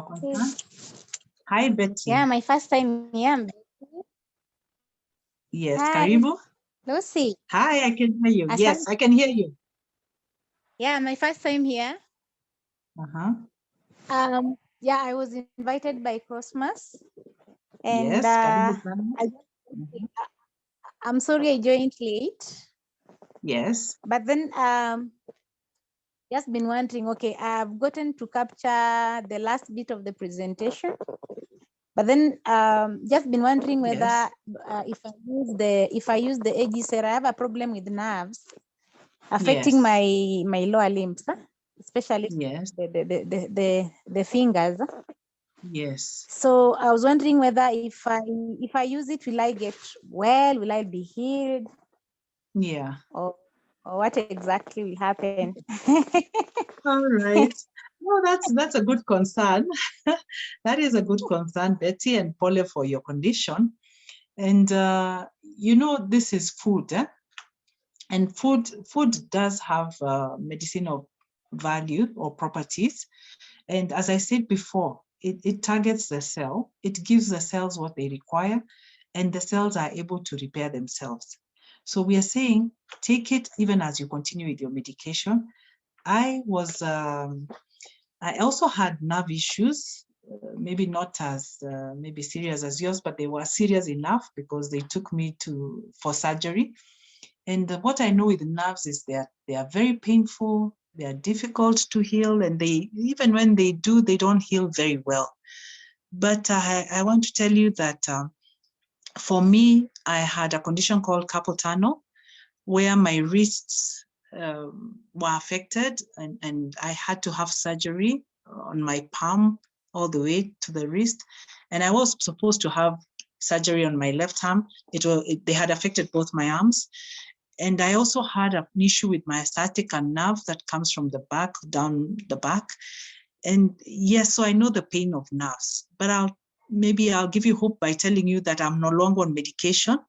S1: Hi, Betty.
S3: Yeah, my first time here.
S1: Yes,
S3: Hi.
S1: Karibu.
S3: Lucy.
S1: Hi, I can hear you. Yes, I can hear you.
S3: Yeah, my first time here. Yeah, I was invited by Cosmos. And
S1: yes,
S3: I'm sorry I joined late.
S1: Yes.
S3: But then just been wondering, okay, I've gotten to capture the last bit of the presentation. But then just been wondering whether if I use the AG Sarah, I have a problem with nerves affecting my lower limbs, especially the fingers.
S1: Yes.
S3: So I was wondering whether if I use it, will I get well? Will I be healed?
S1: Yeah.
S3: Or what exactly will happen?
S1: All right. Well, that's a good concern. That is a good concern, Betty, and Paula, for your condition. And this is food, and food does have medicinal value or properties. And as I said before, it targets the cell. It gives the cells what they require, and the cells are able to repair themselves. So we are saying, take it even as you continue with your medication. I also had nerve issues, maybe not as maybe serious as yours, but they were serious enough because they took me for surgery. And what I know with nerves is that they are very painful. They are difficult to heal, and even when they do, they don't heal very well. But I want to tell you that for me, I had a condition called carpal tunnel, where my wrists were affected, and I had to have surgery on my palm all the way to the wrist. And I was supposed to have surgery on my left arm. They had affected both my arms. And I also had an issue with my sciatica nerve that comes from the back, down the back. And yes, so I know the pain of nerves, but maybe I'll give you hope by telling you that I'm no longer on medication.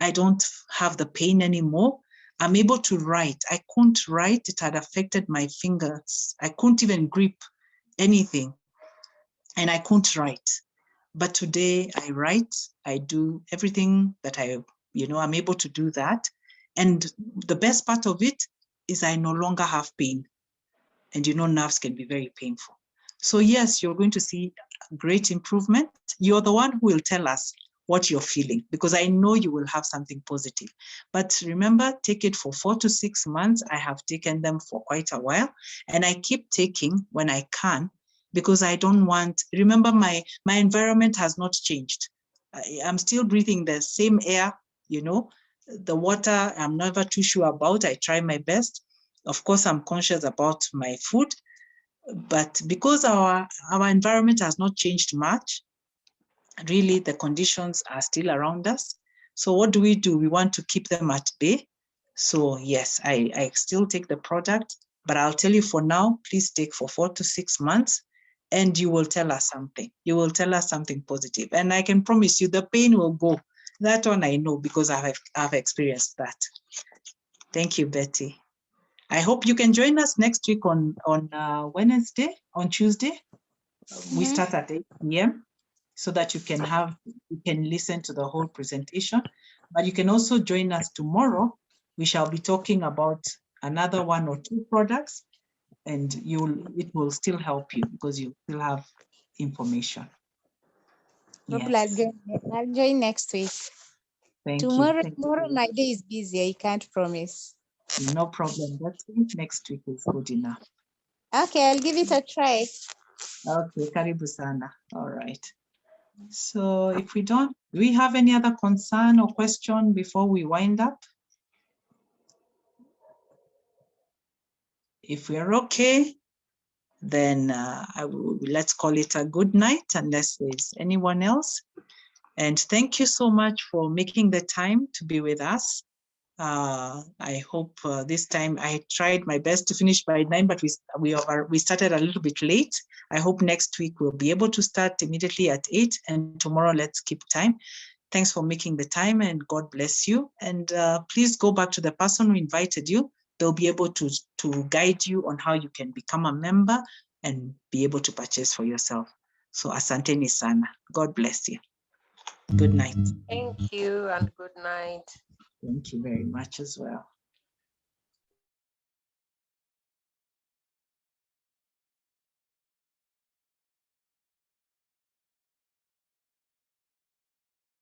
S1: I don't have the pain anymore. I'm able to write. I couldn't write. It had affected my fingers. I couldn't even grip anything, and I couldn't write. But today I write. I do everything that I'm able to do that. And the best part of it is I no longer have pain. And nerves can be very painful. So yes, you're going to see great improvement. You're the one who will tell us what you're feeling, because I know you will have something positive. But remember, take it for 4 to 6 months. I have taken them for quite a while, and I keep taking when I can, because I don't want, remember, my environment has not changed. I'm still breathing the same air, the water I'm never too sure about. I try my best. Of course, I'm conscious about my food, but because our environment has not changed much, really the conditions are still around us. So what do? We want to keep them at bay. So yes, I still take the product, but I'll tell you for now, please take for 4 to 6 months, and you will tell us something. You will tell us something positive. And I can promise you the pain will go. That one I know, because I've experienced that. Thank you, Betty. I hope you can join us next week on Wednesday, on Tuesday. We start at 8 p.m. so that you can listen to the whole presentation. But you can also join us tomorrow. We shall be talking about another 1 or 2 products, and it will still help you because you still have information.
S3: Yes. I'll join next week.
S1: Thank
S3: tomorrow,
S1: you.
S3: Tomorrow my day is busy. I can't promise.
S1: No problem. Next week is good enough.
S3: Okay, I'll give it a try.
S1: Okay, karibu sana. All right. So if do we have any other concern or question before we wind up? If we're okay, then let's call it a good night, unless there's anyone else. And thank you so much for making the time to be with us. I hope this time I tried my best to finish by 9, but we started a little bit late. I hope next week we'll be able to start immediately at 8, and tomorrow let's keep time. Thanks for making the time, and God bless you. And please go back to the person who invited you. They'll be able to guide you on how you can become a member and be able to purchase for yourself. So asanteni sana. God bless you. Good night.
S4: Thank you and good night.
S1: Thank you very much as well.